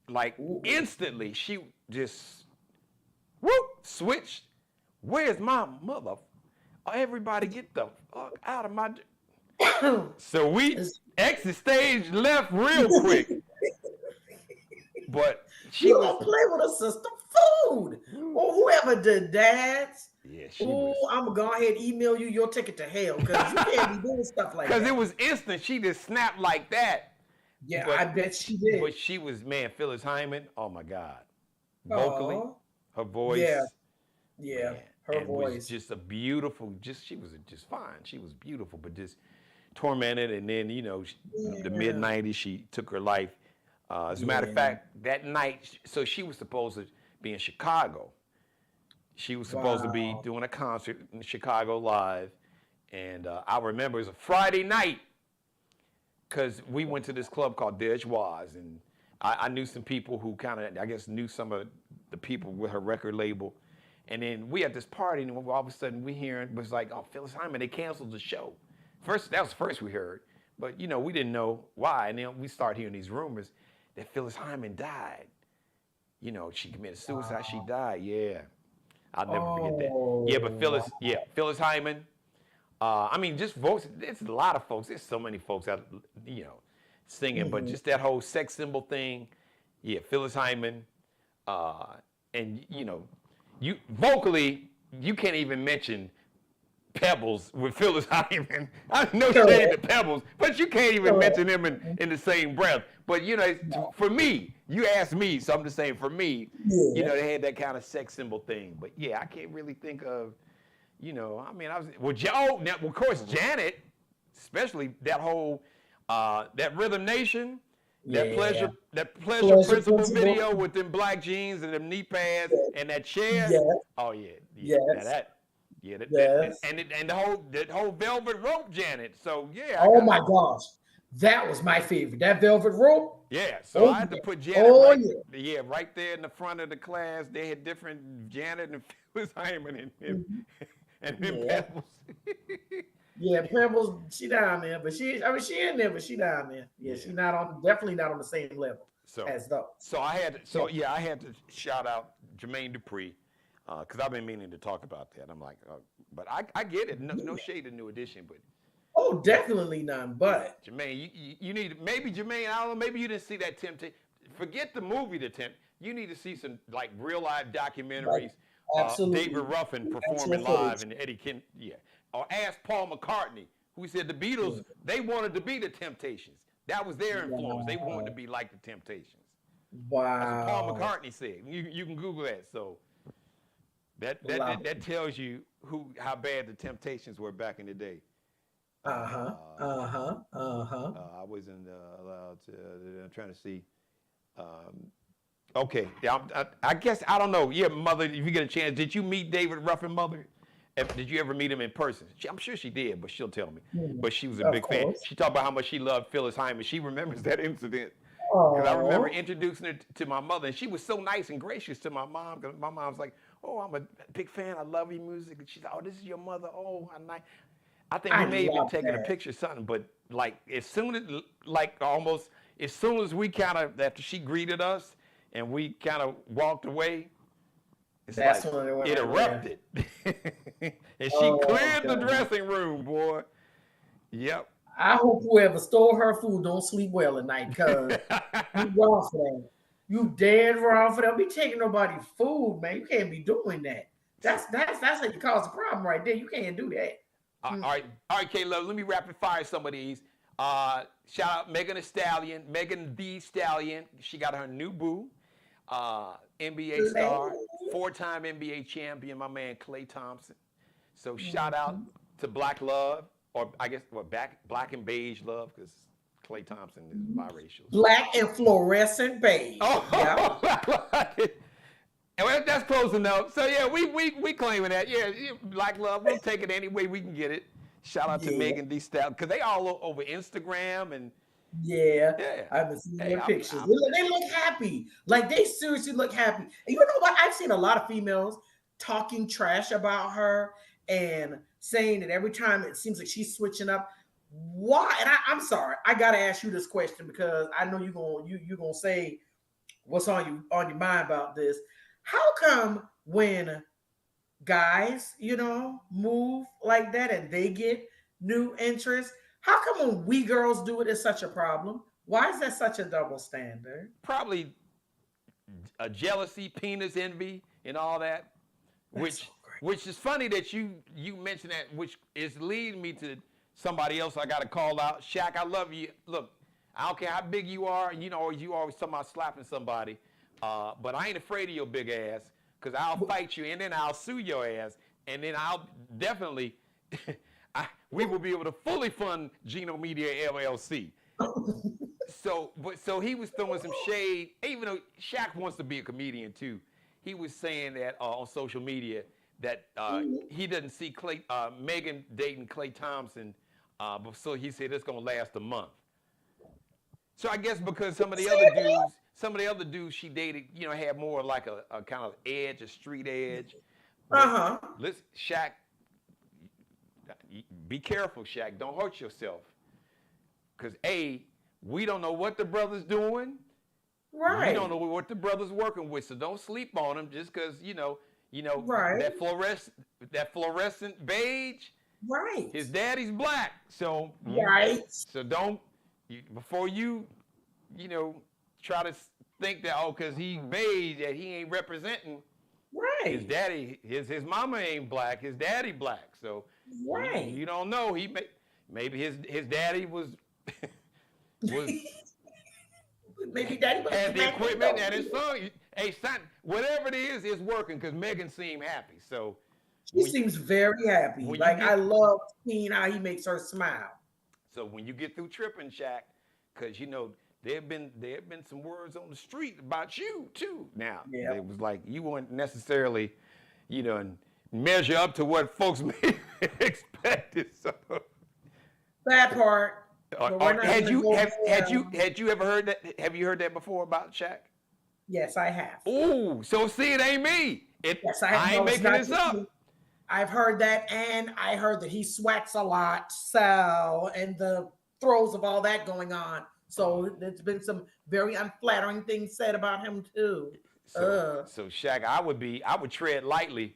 like Ooh. instantly, she just whoop, switched. Where's my mother? Everybody get the fuck out of my. So we It's- exit stage left real quick. But she you was, don't play with a sister food. Or whoever did that. yeah, she Oh, was. I'm gonna go ahead and email you your ticket to hell because you can't be doing stuff like Because that. it was instant. She just snapped like that. Yeah, But I bet she did. But she was, man, Phyllis Hyman. Oh my God, vocally, Oh, her voice, yeah, yeah. man, Her and was voice. just a beautiful. She was just fine. She was beautiful, but just tormented. And then the mid Yeah. '90s, she took her life. As a matter of Yeah. fact, that night, so she was supposed to be in Chicago. She was supposed to be Wow. doing a concert in Chicago live, and I remember it was a Friday night. Because we went to this club called Dejois, and I knew some people who kind of, I guess, knew some of the people with her record label. And then we had this party, and all of a sudden we hearing, it was like, oh, Phyllis Hyman, they canceled the show. That was first we heard. But, we didn't know why. And then we started hearing these rumors that Phyllis Hyman died. She committed suicide, she died, yeah. I'll never forget that. Yeah, but Oh, Phyllis Hyman, I mean, just folks. It's a lot of folks. There's so many folks out, singing. But Mhm. just that whole sex symbol thing. Yeah, Phyllis Hyman, and you vocally, you can't even mention Pebbles with Phyllis Hyman. I no shade to Pebbles, but you can't even mention him in the same breath. But for me, you asked me, so I'm just saying for me, Yeah. they had that kind of sex symbol thing. But yeah, I can't really think of, I mean, now, of course, Janet, especially that whole that Rhythm Nation. That Yeah. pleasure Pleasure principle principle. video with them black jeans and them knee pads and that chair. Yes. Oh yeah, yeah. Now Yes. that, yeah, Yes. and the whole velvet rope Janet. So yeah, I Oh gotta. my gosh. That was my favorite. That velvet rope. Yeah, so Oh I had to yeah. put Janet Oh right, yeah. yeah, right there in the front of the class. They had different Janet and Phyllis Hyman and them Yeah. Pebbles. Yeah, Pebbles, she down there, but she in there, but she down there. Yeah, she not on, definitely not on the same level So, as those. I had to shout out Jermaine Dupri, because I've been meaning to talk about that. I'm like, but I get it. No shade to New Edition, but Oh, definitely none. But Jermaine, you need maybe Jermaine. I don't know. Maybe you didn't see that Temptation. Forget the movie, The Tempt. You need to see some like real life documentaries. absolutely, David Ruffin performing actual live footage. and Eddie Ken. Yeah. Or ask Paul McCartney, who said the Beatles, they wanted to be the Temptations. That was their influence. They wanted to be like the Temptations. That's what Paul Wow. McCartney said. You can Google that. So Wow. that tells you how bad the Temptations were back in the day. Uh-huh. Uh-huh. Uh-huh. I wasn't allowed to. I'm trying to see. Okay, yeah, I guess I don't know. Yeah, mother, if you get a chance, did you meet David Ruffin, mother? Did you ever meet him in person? I'm sure she did, but she'll tell me. But she was a Of big fan. course. She talked about how much she loved Phyllis Hyman. She remembers that incident. Because I remember Oh, introducing her to my mother, and she was so nice and gracious to my mom. Because my mom's like, "Oh, I'm a big fan. I love your music." And she's like, "Oh, this is your mother. Oh, how nice." I think we I may have been love taking a that. picture or something, but like as soon as, like almost as soon as we kind of after she greeted us and we kind of walked away, it's That's like when it went it over there. erupted, and she Oh cleared the God. dressing room, boy. Yep. I hope whoever stole her food don't sleep well at night, cause you wrong for that. You dead wrong for that. Don't be taking nobody's food, man. You can't be doing that. That's how you cause a problem right there. You can't do that. All right, Caleb. Let me rapid fire some of these. Shout out Megan Thee Stallion. Megan Thee Stallion. She got her new boo. NBA star, four-time NBA champion, my man Klay Thompson. So shout out to Black Love, or I guess Black and Beige Love, because Klay Thompson is biracial. Black and fluorescent beige. Yeah. Oh, well, that's close enough. So yeah, we claiming that. Yeah, Black Love, we'll take it any way we can get it. Shout out to Yeah. Megan Thee Stallion, because they all over Instagram and Yeah, yeah. I've been seeing Hey, their pictures. They look happy. Like they seriously look happy. And you know what? I've seen a lot of females talking trash about her and saying that every time it seems like she's switching up. Why? And I'm sorry, I gotta ask you this question because I know you're gonna say what's on your mind about this. How come when guys, move like that and they get new interests? How come when we girls do it, it's such a problem? Why is that such a double standard? probably a jealousy, penis envy, and all that. That's so Which is funny that you mentioned that, which is leading me to somebody else I got to call out. Shaq, I love you. Look, I don't care how big you are. You always talking about slapping somebody, but I ain't afraid of your big ass because I'll fight you and then I'll sue your ass and then I'll definitely. We will be able to fully fund Geno Media LLC. So he was throwing some shade, even though Shaq wants to be a comedian too. He was saying that on social media that he doesn't see Megan dating Klay Thompson, but so he said it's gonna last a month. So I guess because some of the other dudes she dated, had more like a kind of edge, a street edge. Uh-huh. Listen, Shaq, be careful, Shaq. Don't hurt yourself. Because we don't know what the brother's doing. Right. We don't know what the brother's working with. So don't sleep on him just because, Right. that fluorescent beige, Right. his daddy's black. So Right. So don't before you try to think that because he beige that he ain't representing. His Right. daddy, his mama ain't black. His daddy black. So Right. you don't know. Maybe his daddy was was Maybe daddy was had the smacking equipment though. and his son. Hey, son, whatever it is working because Megan seemed happy. So She when seems very happy. when you Like I get love seeing how he makes her smile. so when you get through tripping, Shaq, because there have been some words on the street about you too. Now Yeah. it was like you weren't necessarily, and measure up to what folks may expected. So, That part. But we're not had gonna you go have there. had you ever heard that? Have you heard that before about Shaq? Yes, I have. Ooh, so see, it ain't me. Yes, I have. I ain't No, it's making not this just up. me. I've heard that, and I heard that he sweats a lot, so and the throes of all that going on. So there's been some very unflattering things said about him too. So Shaq, I would tread lightly,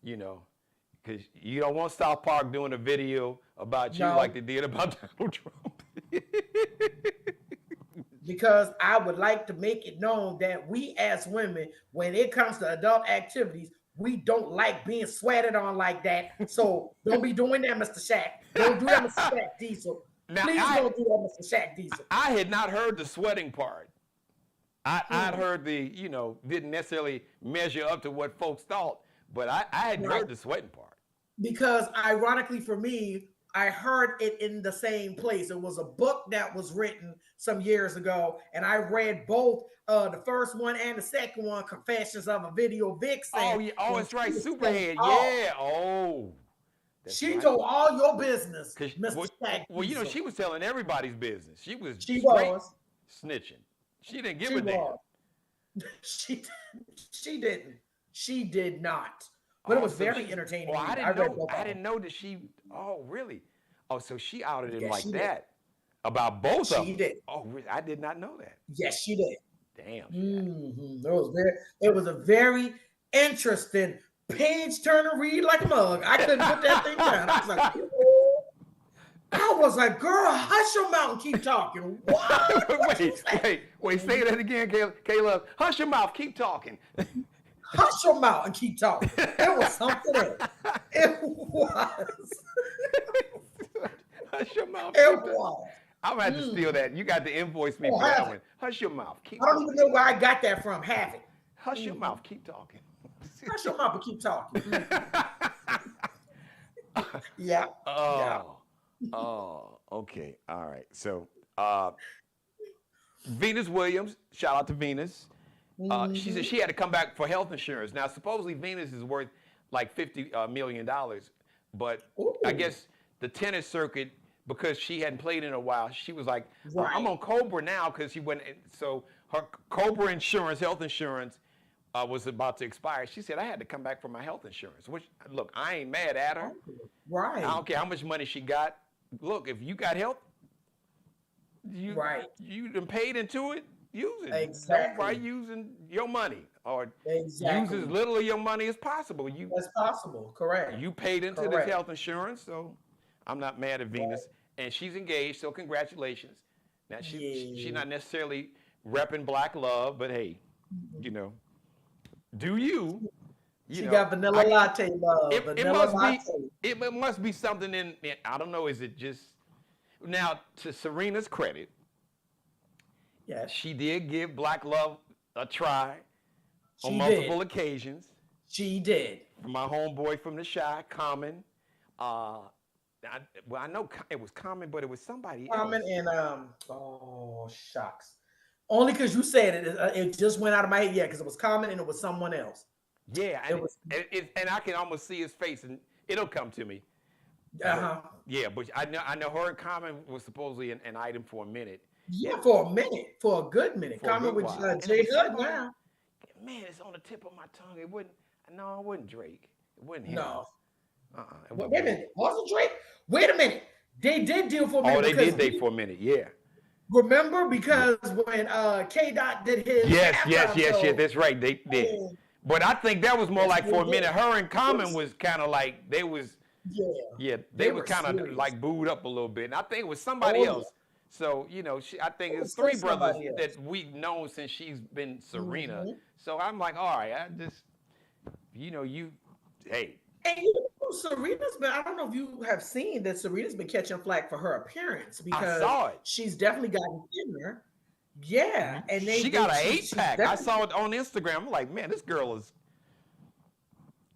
because you don't want South Park doing a video about you like No, they did about Donald Trump. because I would like to make it known that we as women, when it comes to adult activities, we don't like being sweated on like that. So don't be doing that, Mr. Shaq. Don't do that, Mr. Shaq Diesel. Now, Please don't do that, Mr. Shaq Diesel. I had not heard the sweating part. I'd heard didn't necessarily measure up to what folks thought, but I hadn't Right. heard the sweating part. Because ironically for me, I heard it in the same place. It was a book that was written some years ago, and I read both the first one and the second one, Confessions of a Video Vixen. Oh yeah, when it's right, she was Superhead. saying, Yeah. Oh, that's she right. told all your business, 'Cause- Mr. Shaq well, Diesel. she was telling everybody's business. She was She straight was. snitching. She didn't give She a damn. was. She didn't. She did not. But it was So very entertaining. Well, I read didn't know. both I of didn't them. know that she. Oh, really? Oh, so she outed him Yes, like she did. that about both of She them. did. Oh, really? I did not know that. Yes, she did. Damn. It was a very interesting page turner read like a mug. I couldn't put that thing down. I was like, girl, hush your mouth and keep talking. What? wait. Say that again, Caleb. Hush your mouth. Keep talking. Hush your mouth and keep talking. It was something else. It was. Hush your mouth. It was. I'm gonna have to steal that. You got to invoice me Oh, for that have one. Hush your mouth. Keep I don't talking. even know where I got that from. Have it. Hush your mouth. Keep talking. Hush your mouth and keep talking. Yeah. Oh, okay. All right. So, Venus Williams, shout out to Venus. She said she had to come back for health insurance. Now, supposedly Venus is worth like $50 million, but I Ooh. guess the tennis circuit, because she hadn't played in a while, she was like, Right. I'm on Cobra now because she went. So her Cobra insurance, health insurance, was about to expire. She said I had to come back for my health insurance. Which, look, I ain't mad at her. Right. I don't care how much money she got. Look, if you got health, you done paid into it. Use it. Exactly. Don't try using your money or Exactly. use as little of your money as possible. That's possible. Correct. You paid into Correct. this health insurance, so I'm not mad at Venus. And she's engaged, so congratulations. Now she's not necessarily repping black love, but hey, do you? She got vanilla latte love. It must be something in. I don't know. Is it just now? To Serena's credit, Yes. she did give black love a try on She multiple did. occasions. She did. My homeboy from the Shy, Common. I know it was Common, but it was somebody Common else. and shucks. Only because you said it, it just went out of my head. Yeah, because it was Common and it was someone else. Yeah, It was. and I can almost see his face, and it'll come to me. Yeah, but I know her and Common was supposedly an item for a minute. Yeah, for a minute, for a good minute. For a Common good with while. And Jay it was Hood somebody- now. Man, it's on the tip of my tongue. It wasn't. No, it wasn't Drake. It wasn't him. No. It Wait wasn't a him. minute. Was it Drake? Wait a minute. They did deal for a minute. Oh, they because did date for a minute. Yeah. Remember, because when K Dot did his Yes. show, That's right. They did. Oh. But I think that was more Yes, like for a they minute. did. Her and Common was kind of like they was. Yeah. They They were were kind of serious. like booed up a little bit. And I think it was somebody Oh, yeah. else. So, I think It it's was three still brothers somebody else. that we've known since she's been Serena. Mhm. So I'm like, all right, hey, And Serena's been, I don't know if you have seen that Serena's been catching flack for her appearance I because saw it. she's definitely gotten thinner. Yeah. And She got an she's 8-pack. I definitely, saw it on Instagram. I'm like, man, this girl is.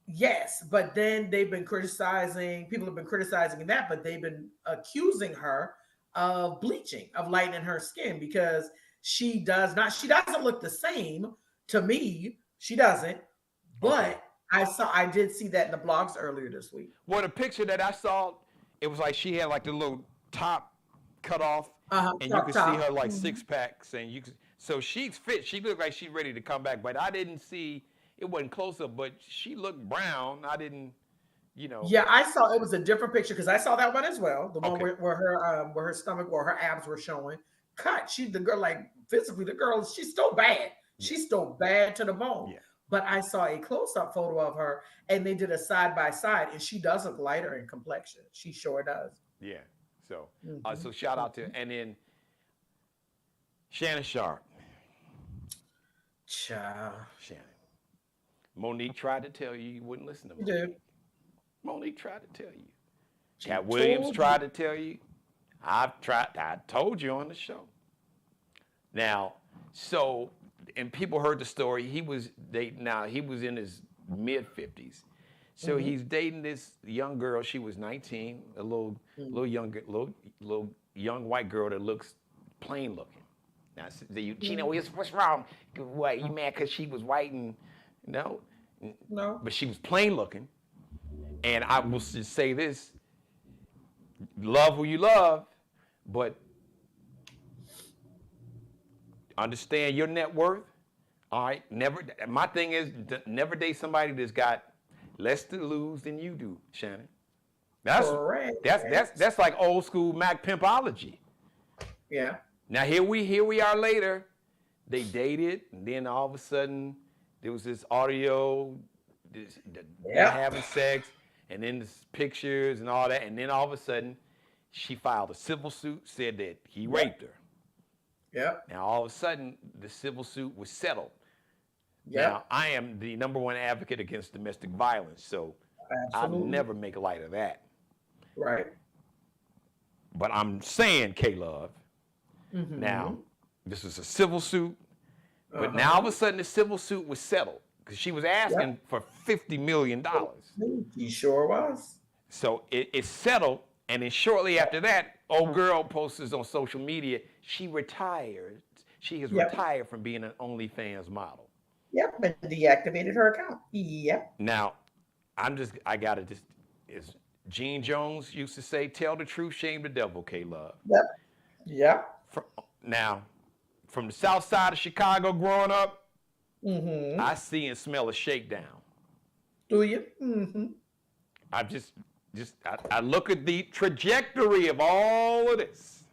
yes. But then they've been criticizing, people have been criticizing that, but they've been accusing her of bleaching, of lightening her skin because she doesn't look the same to me. She doesn't. Okay. But I did see that in the blogs earlier this week. Well, the picture that I saw, it was like she had like the little top cut off, and you Top could see top. her like 6 packs, and so she's fit. She looked like she's ready to come back, but I didn't see. It wasn't close up, but she looked brown. I didn't, you know. Yeah, I saw it was a different picture because I saw that one as well. The one Okay. where her stomach or her abs were showing. Cut. She the girl like physically the girl she's still bad. Yeah. She's still bad to the bone. Yeah. But I saw a close up photo of her and they did a side by side and she does look lighter in complexion. She sure does. Yeah. So shout out to, and then Shannon Sharp. Child. Shannon. Monique tried to tell you wouldn't listen to You Monique. did. Monique tried to tell you. She Cat Williams told tried to tell you. I told you on the show. Now, and people heard the story. He was in his mid-50s. So he's dating this young girl. She was 19, a little young white girl that looks plain looking. Now, Geno, what's wrong? What, you mad because she was white and no? No. But she was plain looking. And I will just say this: love who you love, but understand your net worth. All right, my thing is never date somebody that's got less to lose than you do, Shannon. Correct. That's like old school Mac pimpology. Yeah. Now here we are later. They dated, and then all of a sudden there was this audio, they're having sex, and then this pictures and all that, and then all of a sudden she filed a civil suit, said that he raped her. Yep. Now all of a sudden the civil suit was settled. Yep. Now I am the #1 advocate against domestic violence, so Absolutely. I'll never make light of that. Right. But I'm saying, K-Love, now this is a civil suit, but now all of a sudden the civil suit was settled because she was asking for $50 million. He sure was. So it's settled, and then shortly after that, old girl posts on social media, she retired. She has retired from being an OnlyFans model. Yep, and deactivated her account. Yep. Now, as Gene Jones used to say, tell the truth, shame the devil, K-Love. Yep. Yep. Now, from the south side of Chicago growing up, I see and smell a shakedown. Do you? I look at the trajectory of all of this.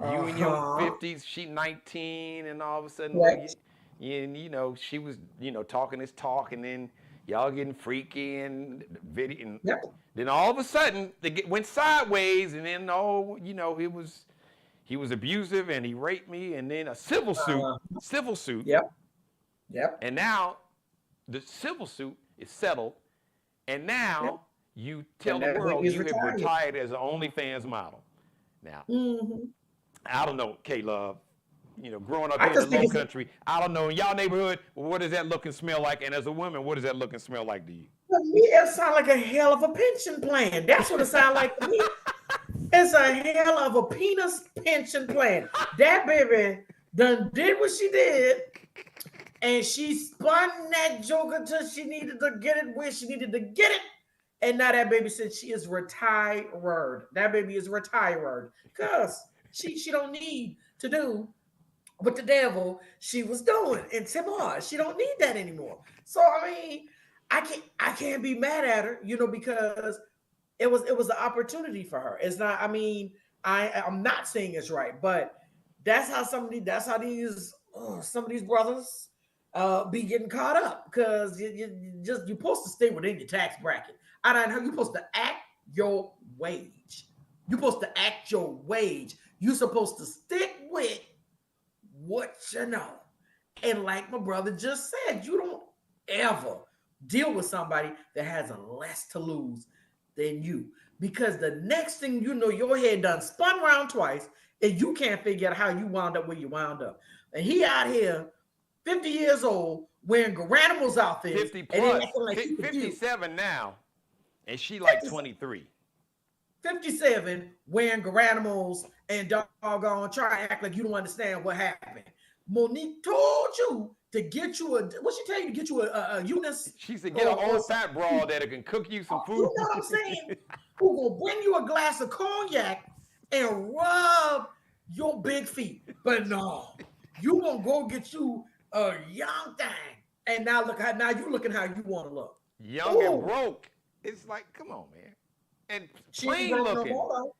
You in your 50s, she 19, and all of a sudden, she was, talking this talk, and then y'all getting freaky and video, and then all of a sudden went sideways, and then he was abusive and he raped me, and then a civil suit. Yep. And now the civil suit is settled, and now you tell the world you have retired as an OnlyFans model. Now, I don't know, K-Love. Growing up in the low country, I don't know. In y'all neighborhood, what does that look and smell like? And as a woman, what does that look and smell like to you? To me, it sounds like a hell of a pension plan. That's what it sounds like to me. It's a hell of a penis pension plan. That baby done did what she did, and she spun that joke until she needed to get it where she needed to get it. And now that baby said she is retired. That baby is retired because she don't need to do what the devil she was doing in Timor. She don't need that anymore. So I mean, I can't be mad at her, because it was an opportunity for her. It's not. I mean, I'm not saying it's right, but that's how some of these brothers be getting caught up because you're supposed to stay within your tax bracket. I don't know. You're supposed to act your wage. You're supposed to act your wage. You're supposed to stick with what you know. And like my brother just said, you don't ever deal with somebody that has a less to lose than you. Because the next thing you know, your head done spun around twice and you can't figure out how you wound up where you wound up. And he out here, 50 years old, wearing Garanimals outfits. 50 and then plus, acting like 57 now, and she like 23. 57 wearing Garanimals and doggone try to act like you don't understand what happened. Monique told you to get you what she tell you to get you a Eunice? She said get an old fat broad that can cook you some food. You know what I'm saying? Who gonna bring you a glass of cognac and rub your big feet? But no, you gonna go get you a young thing. And now look how you looking how you want to look. Young and broke. It's like, come on, man. And she plain looking. No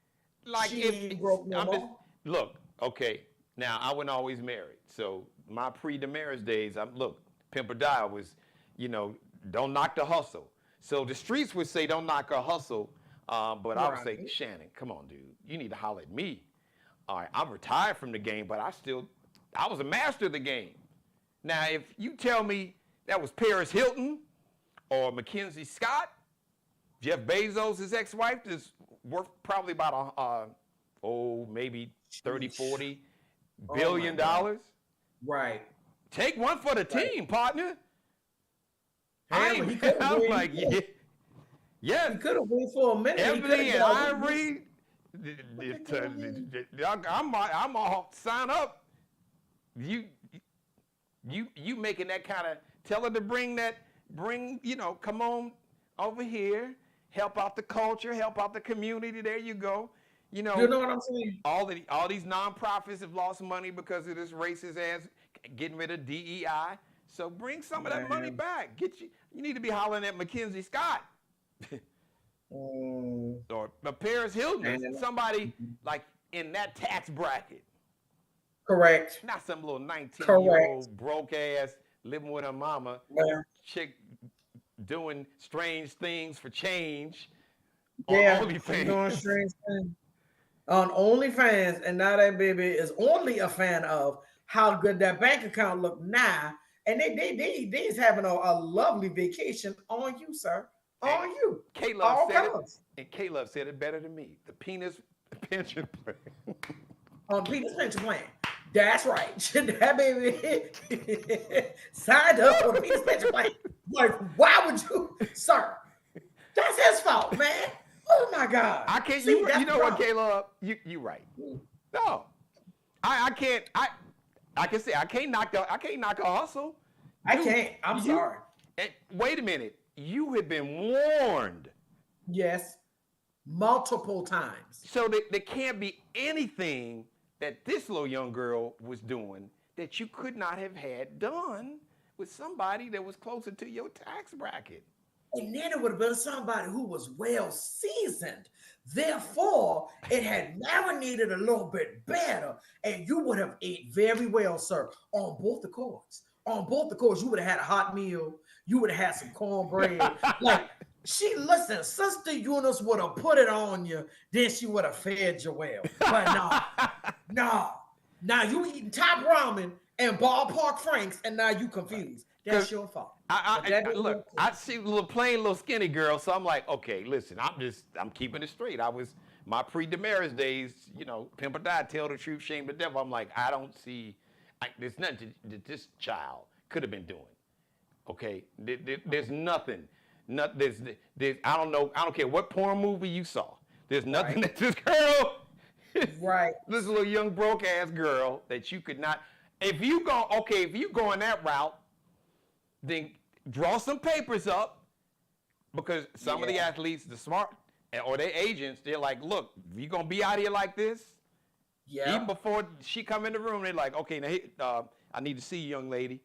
like she if broke no more. Look, okay. Now I wasn't always married, so my pre-demarriage days, Pimp or Die was, don't knock the hustle. So the streets would say don't knock her hustle, but I would say, Shannon, come on, dude, you need to holler at me. All right, I'm retired from the game, but I was a master of the game. Now, if you tell me that was Paris Hilton or Mackenzie Scott, Jeff Bezos' ex-wife is worth probably about maybe 30, 40 billion dollars. Right. Take one for the team, partner. I'm like, yeah. He could have waited for a minute. Ebony and Ivory. I'm gonna sign up. You making that kind of, tell her to bring, come on over here, help out the culture, help out the community. There you go. You know what I'm saying? All these nonprofits have lost money because of this racist ass getting rid of DEI. So bring some of that money back. You need to be hollering at Mackenzie Scott. Or Paris Hilton, somebody like in that tax bracket. Correct. Not some little 19-year-old broke ass living with her mama, chick doing strange things for change on OnlyFans. Doing strange things on OnlyFans, and now that baby is only a fan of how good that bank account look now, and they is having a lovely vacation on you, sir. On you. Caleb said it, and Caleb said it better than me. The penis pension plan. On penis pension plan. That's right. That baby signed up for the penis pension plan. Like, why would you, sir? That's his fault, man. Oh my God. I can't. You know what, Caleb? You right. No, I can't. I can say I can't knock a hustle. I can't. I'm sorry. Wait a minute. You have been warned. Yes, multiple times. So there can't be anything that this little young girl was doing that you could not have had done with somebody that was closer to your tax bracket. And then it would have been somebody who was well seasoned. Therefore, it had marinated a little bit better, and you would have ate very well, sir, on both the courts. On both the courts, you would have had a hot meal. You would have had some cornbread. Like, Sister Eunice would have put it on you, then she would have fed you well. But no. Now you eating top ramen and ballpark Franks, and now you confused. That's your fault. Look, I see plain little skinny girl, so I'm like, okay, listen, I'm keeping it straight. My pre-demarriage days, Pimp or Die, tell the truth, shame the devil. I'm like, I don't see, there's nothing that this child could have been doing. Okay, there's nothing. I don't know. I don't care what porn movie you saw. There's nothing that this girl, this little young broke ass girl that you could not. If you go in that route, then draw some papers up, because some of the athletes, the smart or their agents, they're like, look, if you're gonna be out here like this, even before she come in the room, they're like, okay, now I need to see you, young lady.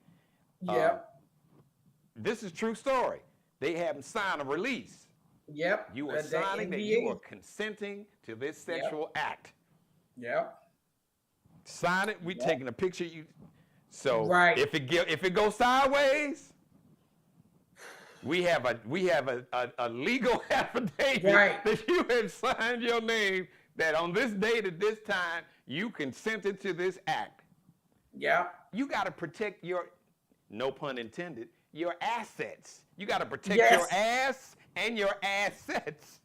This is true story. They haven't signed a release. Yep. You are signing that you are consenting to this sexual act. Yep. Sign it. We're taking a picture of you. So if it goes sideways, we have a legal affidavit that you have signed your name that on this date at this time you consented to this act. Yeah. you got to protect your, no pun intended, your assets. You got to protect Yes. your ass and your assets.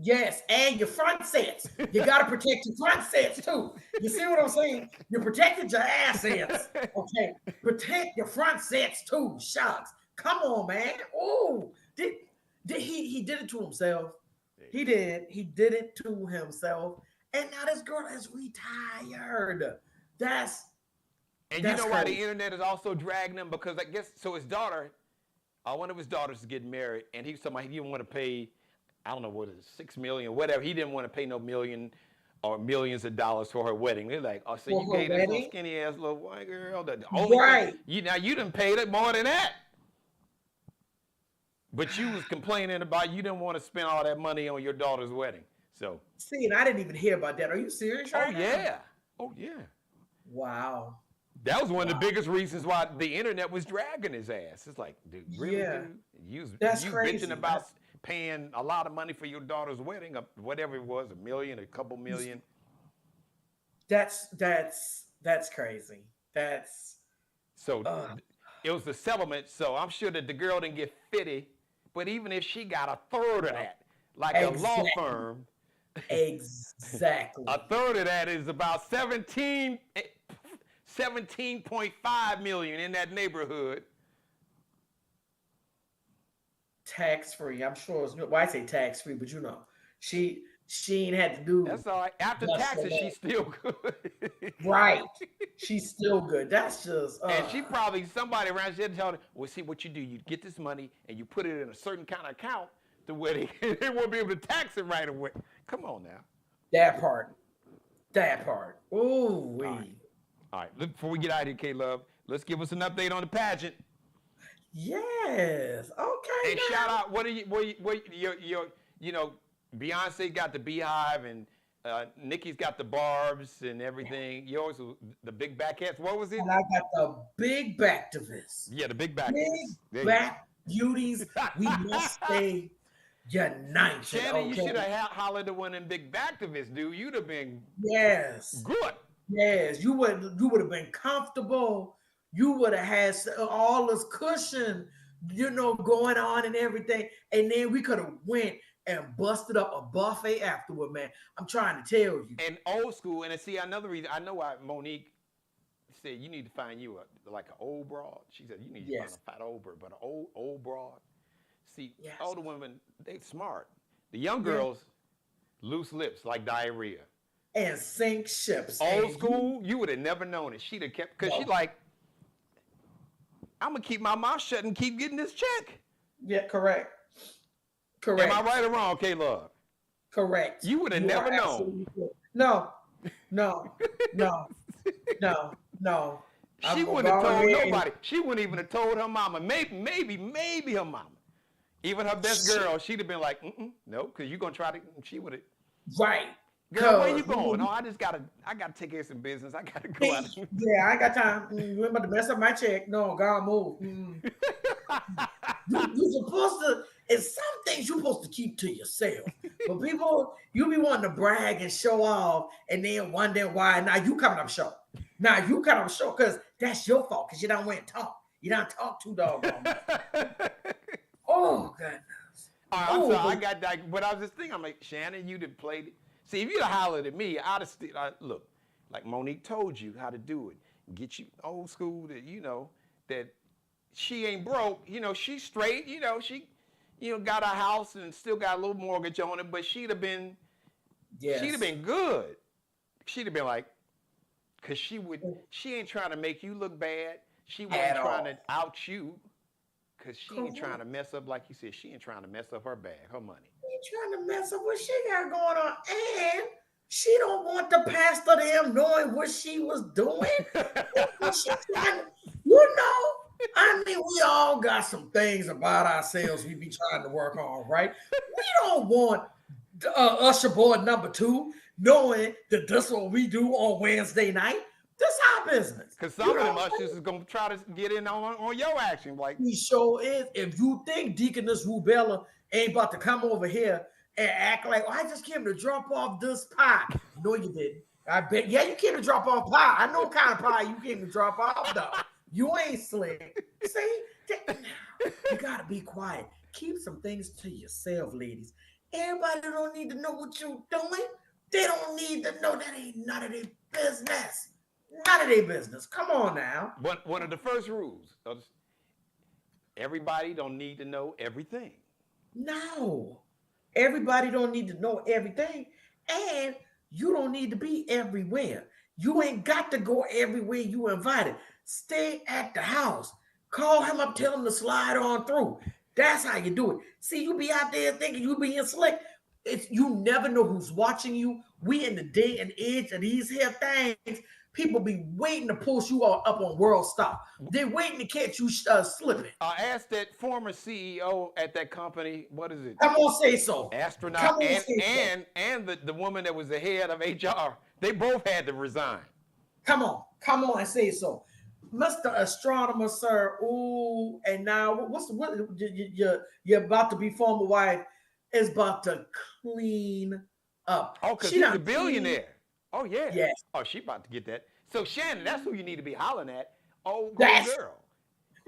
Yes, and your front sets. You got to protect your front sets too. You see what I'm saying? You protected your assets. Okay, protect your front sets too. Shucks, come on, man. Oh, did he did it to himself? He did. He did it to himself, and now this girl is retired. That's And that's you know why the crazy. internet is also dragging him? Because I guess, so his daughter, one of his daughters is getting married, and he was talking about he didn't want to pay, I don't know what it is, $6 million, whatever. He didn't want to pay no million or millions of dollars for her wedding. They're like, oh, so For you her gave this little wedding? skinny ass little white girl the only Right. thing. You done paid it more than that. But you was complaining about you didn't want to spend all that money on your daughter's wedding. So. See, and I didn't even hear about that. Are you serious right now? Yeah. Oh yeah. Wow. That was one of the biggest reasons why the internet was dragging his ass. It's like, dude, really, Yeah. dude? That's you crazy. bitching about paying a lot of money for your daughter's wedding, whatever it was, $1 million, a couple million. That's crazy. That's So it was the settlement. So I'm sure that the girl didn't get 50, but even if she got a third of that, like a law firm, exactly. a third of that is about 17.5 million in that neighborhood. Tax free. I'm sure it's well, I say tax free, but she ain't had to do That's all right. After taxes, she's still good. right. She's still good. That's just and she probably, somebody around here telling her, well, see what you do, you get this money and you put it in a certain kind of account to where they won't be able to tax it right away. Come on now. that part. Ooh, All right. Before we get out of here, K-Love, let's give us an update on the pageant. Yes. Okay. And now. shout out, Beyonce got the Beehive and Nicki's got the Barbs and everything. Yours, the big back hats. What was it? And I got the big backtivists. Yeah, the big back hats. Big back beauties. We must stay united. Shannon, you should have hollered to one of them big backtivists, dude. You'd have been good. Yes, you would have been comfortable. You would have had all this cushion, going on and everything. And then we could have went and busted up a buffet afterward, man. I'm trying to tell you. And old school, and see another reason, I know why Monique said you need to find you like an old broad. She said you need to find a fat old broad, but an old broad. See, older women, they smart. The young girls, loose lips like diarrhea. And sink ships. Old school, you would have never known it. She'd have kept, because she like, I'm going to keep my mouth shut and keep getting this check. Yeah, correct. Correct. Am I right or wrong, K-Love? Correct. You would have never known. No. She wouldn't have told nobody. She wouldn't even have told her mama. Maybe her mama. Even her best girl, she'd have been like, no, because you're going to try to, she would have. Right. Girl, where you going? No, I gotta take care of some business. I gotta go out. Yeah, I ain't got time. You're about to mess up my check. No, God move. You're supposed to, and some things you're supposed to keep to yourself. But people, you be wanting to brag and show off, and then wonder why now you coming up short. Because that's your fault, because you don't went and talk. You don't talk too doggone. Oh, goodness. All right, I'm sorry. I got that. But I was just thinking, I'm like, Shannon, you done played it. See, if you'd have hollered at me, I'd have look, like Monique told you how to do it. Get you old school that, that she ain't broke. She's straight. She, got a house and still got a little mortgage on it, but she'd have been good. She'd have been like, because she ain't trying to make you look bad. She wasn't trying to out you. Because she ain't trying to mess up, like you said, she ain't trying to mess up her bag, her money. She ain't trying to mess up what she got going on. And she don't want the pastor them knowing what she was doing. She trying, we all got some things about ourselves we be trying to work on, right? We don't want usher board number 2 knowing that this is what we do on Wednesday night. This our business. Because some of them ushers is going to try to get in on your action. Like, he sure is. If you think Deaconess Rubella ain't about to come over here and act like, I just came to drop off this pie. No, you didn't. I bet. Yeah, you came to drop off pie. I know what kind of pie you came to drop off, though. You ain't slick. See? You got to be quiet. Keep some things to yourself, ladies. Everybody don't need to know what you're doing. They don't need to know. That ain't none of their business. None of their business. Come on now. One of the first rules, everybody don't need to know everything. No. Everybody don't need to know everything. And you don't need to be everywhere. You ain't got to go everywhere you invited. Stay at the house. Call him up, tell him to slide on through. That's how you do it. See, you be out there thinking you being slick. You never know who's watching you. We in the day and age of these here things. People be waiting to push you all up on World Star. They're waiting to catch you slipping. Ask that former CEO at that company, what is it? Come on, say so. Astronaut Come on, say and the woman that was the head of HR. They both had to resign. Come on and say so. Mr. Astronomer, sir. Ooh, and now what you're about to be former wife is about to clean up. Oh, because she's a billionaire. Oh, yeah. Yes. Oh, she about to get that. So, Shannon, that's who you need to be hollering at. Oh, girl.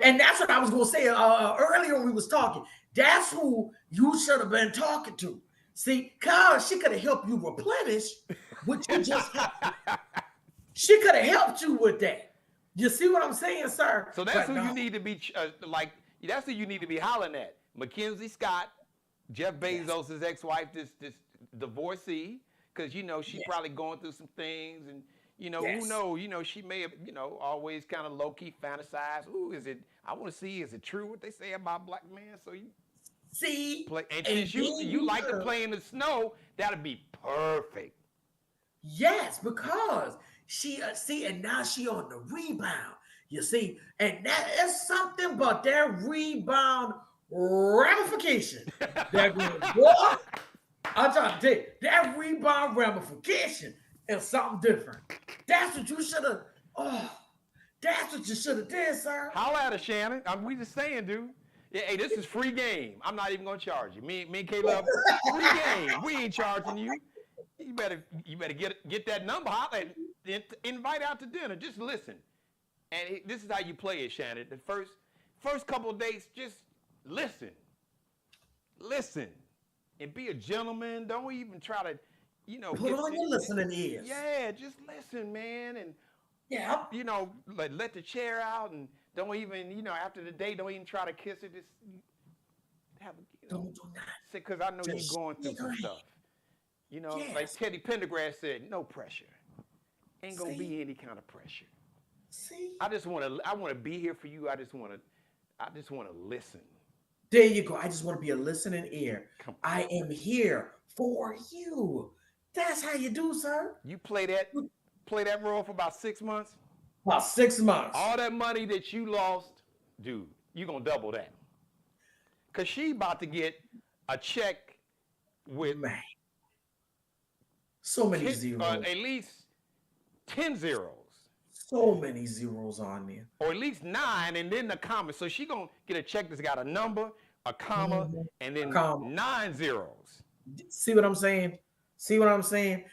And that's what I was going to say earlier when we was talking. That's who you should have been talking to. See, cause she could have helped you replenish what you just had. She could have helped you with that. You see what I'm saying, sir? So that's who you need to be that's who you need to be hollering at. Mackenzie Scott, Jeff Bezos' ex-wife, this divorcee, because she's probably going through some things, and who knows? She may have always kind of low-key fantasized. Ooh, I want to see, is it true what they say about black men? So you see, play, and since you like to play in the snow, that'd be perfect. Yes, because she and now she on the rebound. You see, and that is something about that rebound ramification. I'm trying to tell you, that rebound ramification is something different. That's what you should have. Oh, that's what you should have did, sir. Holla at her, Shannon. We just saying, dude. Yeah, hey, this is free game. I'm not even gonna charge you. Me and Caleb, free game. We ain't charging you. You better get that number out and invite out to dinner. Just listen. And this is how you play it, Shannon. The first couple of dates, just listen. Listen. And be a gentleman. Don't even try to, put on your listening ears. Yeah, just listen, man. And let the chair out, and don't even, after the date, don't even try to kiss it. Just don't do that. Because I know you're going through some stuff. Like Teddy Pendergrass said, no pressure. Ain't gonna be any kind of pressure. See? I want to be here for you. I just want to listen. There you go. I just want to be a listening ear. I am here for you. That's how you do, sir. You play that role for about 6 months? About 6 months. All that money that you lost, dude, you're going to double that. Because she about to get a check with... Man. So many zeros. At least 10 zeros. So many zeros on there. Or at least 9, and then the comma. So she going to get a check that's got a number, a comma, and then 9 zeros. See what I'm saying? And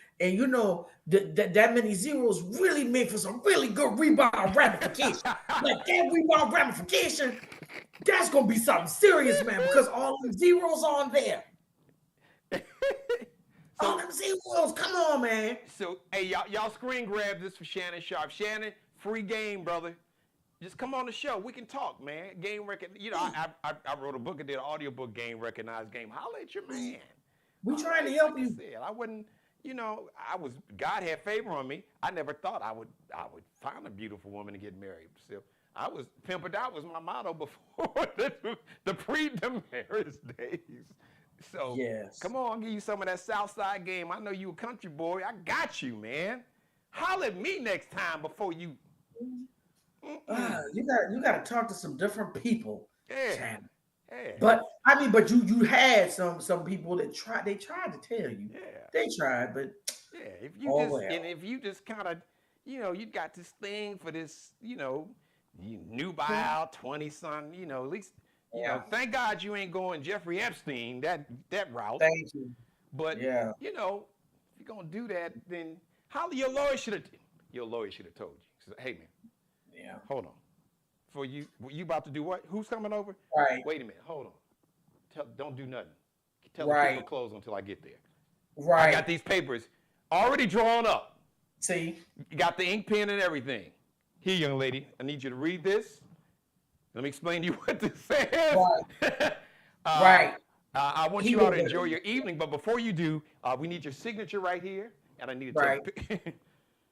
that many zeros really make for some really good rebound ramification. Like that rebound ramification, that's going to be something serious, man, because all them zeros on there. All them zeros, come on, man. So, hey, y'all screen grab this for Shannon Sharp. Shannon, free game, brother. Just come on the show. We can talk, man. Game record. I wrote a book and did an audio book, Game Recognized Game. Holla at your man. We trying to help you. I wasn't, God had favor on me. I never thought I would find a beautiful woman to get married. So I was, pimp it out was my motto before the pre-marriage days. So come on, I'll give you some of that South Side game. I know you a country boy. I got you, man. Holler at me next time before you. You got to talk to some different people. Yeah. But you had some people that tried. They tried to tell you. Yeah. They tried, but if you just kind of, you got this thing for this, nubile 20-something, at least. Thank God you ain't going Jeffrey Epstein that route. Thank you. But if you're gonna do that, then How your lawyer should have told you. He said, hey man, Yeah. hold on. For you about to do what? Who's coming over? Right. Wait a minute, hold on. Don't do nothing. Tell the Right. people to close until I get there. Right. I got these papers already drawn up. See? You got the ink pen and everything. Here, young lady, I need you to read this. Let me explain to you what this says. Right. Right. I want you all to enjoy your evening, but before you do, we need your signature right here, and I need to take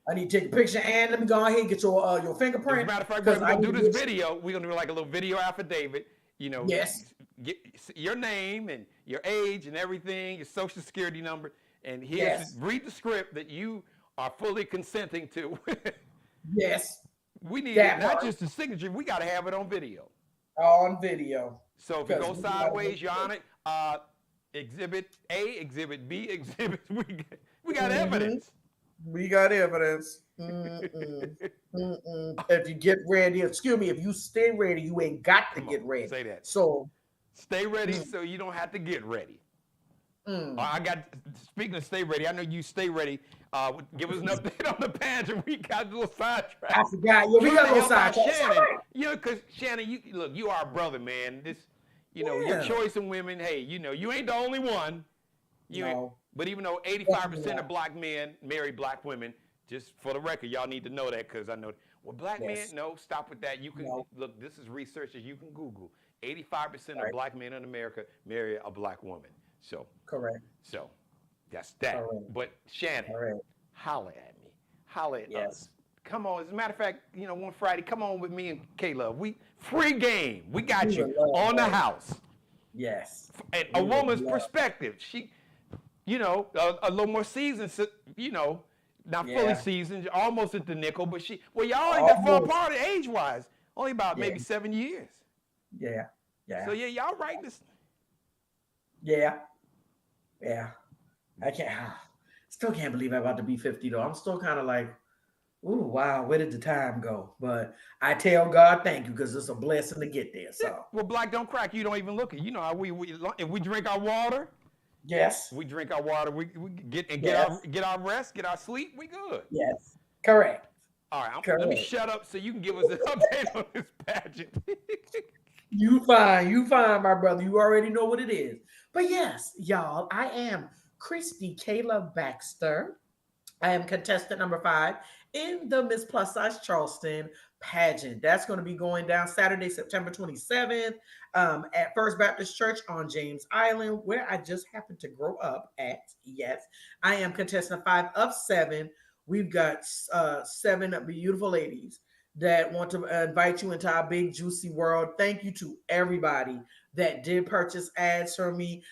I need to take a picture, and let me go ahead and get your fingerprint. As a matter of fact, we're going to do this video. We're going to do like a little video affidavit. You know, yes. Get your name and your age and everything, your social security number, and here's read the script that you are fully consenting to. Yes. We need it, not just the signature. We got to have it on video. On video. So if you go sideways, you're on it. Exhibit A, Exhibit B, Exhibit. We got evidence. We got evidence. If you get ready, excuse me, if you stay ready, you ain't got to get ready. Say that. So stay ready so you don't have to get ready. Speaking of stay ready, I know you stay ready. Give us an update on the pageant. We got a little sidetracked. I forgot. Yeah, we got a little sidetracked. Shannon, you know, because Shannon, you are a brother, man. Your choice in women. Hey, you ain't the only one. But even though 85% of black men marry black women, just for the record, y'all need to know that because I know. Well, black men, no, stop with that. You can look. This is research that you can Google. 85% of black men in America marry a black woman. So correct. So that's that. Correct. But Shannon, holla at me. Holla at us. Come on. As a matter of fact, one Friday, come on with me and K-Love. We free game. We got you on the house. Yes. And a woman's perspective. She, a little more seasoned, not fully seasoned, almost at the nickel, but y'all ain't that far apart age-wise. Only about maybe 7 years. Yeah. Yeah. So y'all right this. Yeah. Yeah. Still can't believe I'm about to be 50 though. I'm still kind of like, ooh, wow, where did the time go? But I tell God thank you because it's a blessing to get there. So well, black don't crack. You don't even look it. You know how we if we drink our water. Yes. We drink our water. We get our rest, get our sleep. We good. Yes. Correct. All right. Let me shut up so you can give us an update on this pageant. You fine, my brother. You already know what it is. But yes, y'all, I am Christy Kayla Baxter. I am contestant number 5 in the Miss Plus Size Charleston pageant. That's going to be going down Saturday, September 27th at First Baptist Church on James Island, where I just happened to grow up at. Yes, I am contestant 5 of 7. We've got 7 beautiful ladies that want to invite you into our big, juicy world. Thank you to everybody that did purchase ads from me.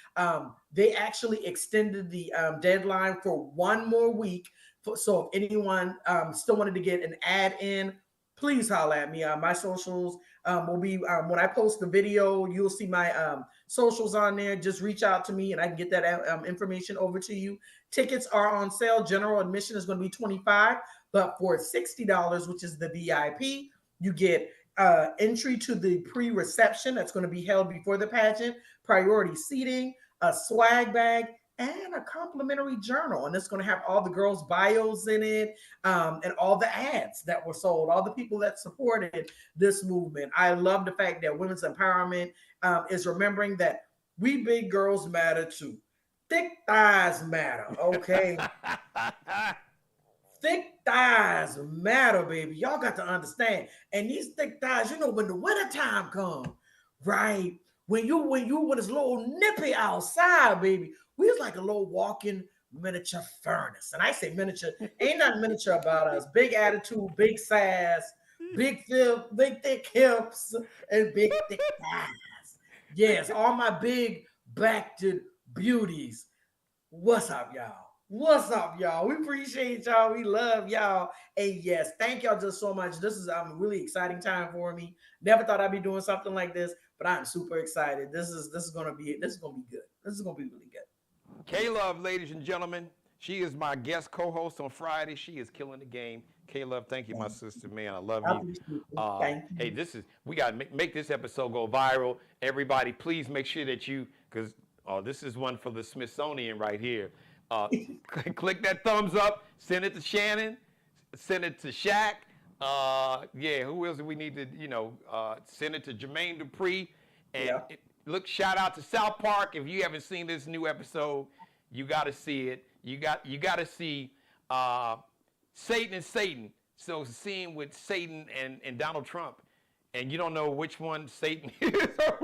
They actually extended the deadline for 1 more week. So if anyone still wanted to get an ad in, please holler at me. My socials will be, when I post the video, you'll see my socials on there. Just reach out to me and I can get that information over to you. Tickets are on sale. General admission is going to be $25, but for $60, which is the VIP, you get entry to the pre-reception that's going to be held before the pageant, priority seating, a swag bag, and a complimentary journal. And it's going to have all the girls' bios in it and all the ads that were sold, all the people that supported this movement. I love the fact that women's empowerment is remembering that we big girls matter too. Thick thighs matter, okay? Thick thighs matter, baby. Y'all got to understand. And these thick thighs, when the wintertime comes, right? When it's a little nippy outside, baby, we was like a little walking miniature furnace. And I say miniature, ain't nothing miniature about us. Big attitude, big sass, big thick hips, and big thick thighs. Yes, all my big backed beauties. What's up, y'all? What's up, y'all? We appreciate y'all. We love y'all. And yes, thank y'all just so much. This is a really exciting time for me. Never thought I'd be doing something like this, but I'm super excited. This is gonna be good. This is gonna be really good. K-Love, ladies and gentlemen, she is my guest co-host on Friday. She is killing the game. K-Love, thank you, my sister, man. I love you. Hey, we got to make this episode go viral. Everybody, please make sure that because this is one for the Smithsonian right here. Click that thumbs up. Send it to Shannon. Send it to Shaq. Who else do we need to, send it to Jermaine Dupree. And look, shout out to South Park. If you haven't seen this new episode, you got to see it. You got to see Satan and Satan. So it's a scene with Satan and Donald Trump. And you don't know which one Satan is or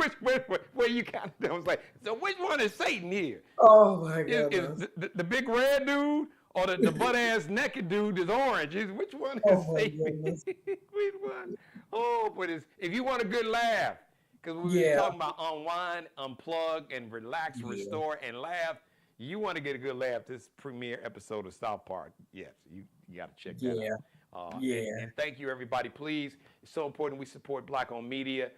where you kind of, I was like, so which one is Satan here? Oh my God. Is the big red dude or the butt-ass naked dude is orange? Which one is Satan? Which one? Oh, but if you want a good laugh, because we were talking about unwind, unplug, and relax, restore, and laugh. You want to get a good laugh, this premiere episode of South Park. Yes, you got to check that out. And thank you, everybody. Please, it's so important we support Black-owned media.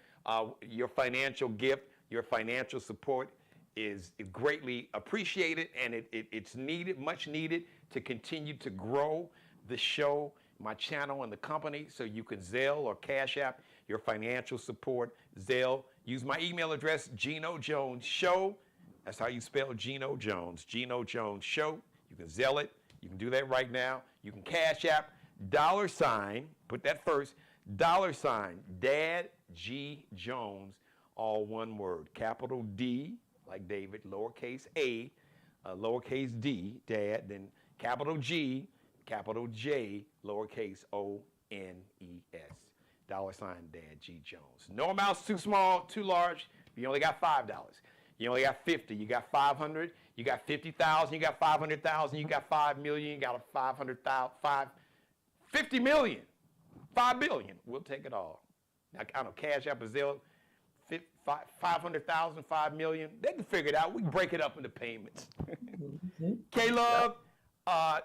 Your financial gift, your financial support is greatly appreciated, and it's needed, much needed, to continue to grow the show, my channel, and the company. So you can Zelle or Cash App your financial support. Zelle, use my email address, Geno Jones Show. That's how you spell Geno Jones. Geno Jones Show. You can Zelle it. You can do that right now. You can Cash App $, put that first, $, Dad G Jones, all one word. Capital D, like David, lowercase a, lowercase d, Dad, then capital G, capital J, lowercase O-N-E-S. $, Dad G Jones. No amount's too small, too large. You only got $5. You only got 50. You got 500. You got 50,000. You got 500,000. You got 5 million. You got 500,000. 50 million. 5 billion. We'll take it all. Now, I don't know, Cash App, Zelle, 500,000, 5 million. They can figure it out. We can break it up into payments. K-Love,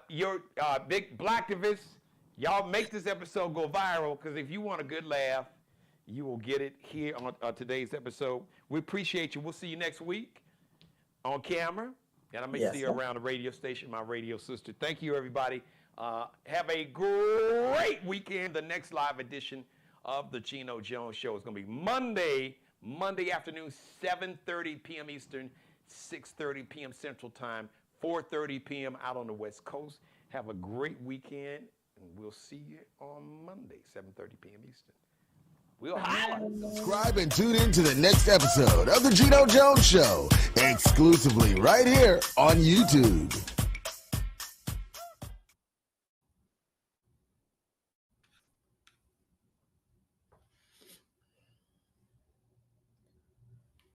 your big Blacktivists, y'all make this episode go viral, because if you want a good laugh, you will get it here on today's episode. We appreciate you. We'll see you next week on camera. And I may see you around the radio station, my radio sister. Thank you, everybody. Have a great weekend. The next live edition of the Geno Jones Show is going to be Monday afternoon, 7:30 p.m. Eastern, 6:30 p.m. Central Time, 4:30 p.m. out on the West Coast. Have a great weekend, and we'll see you on Monday, 7:30 p.m. Eastern. We'll holler. Subscribe and tune in to the next episode of the Geno Jones Show, exclusively right here on YouTube.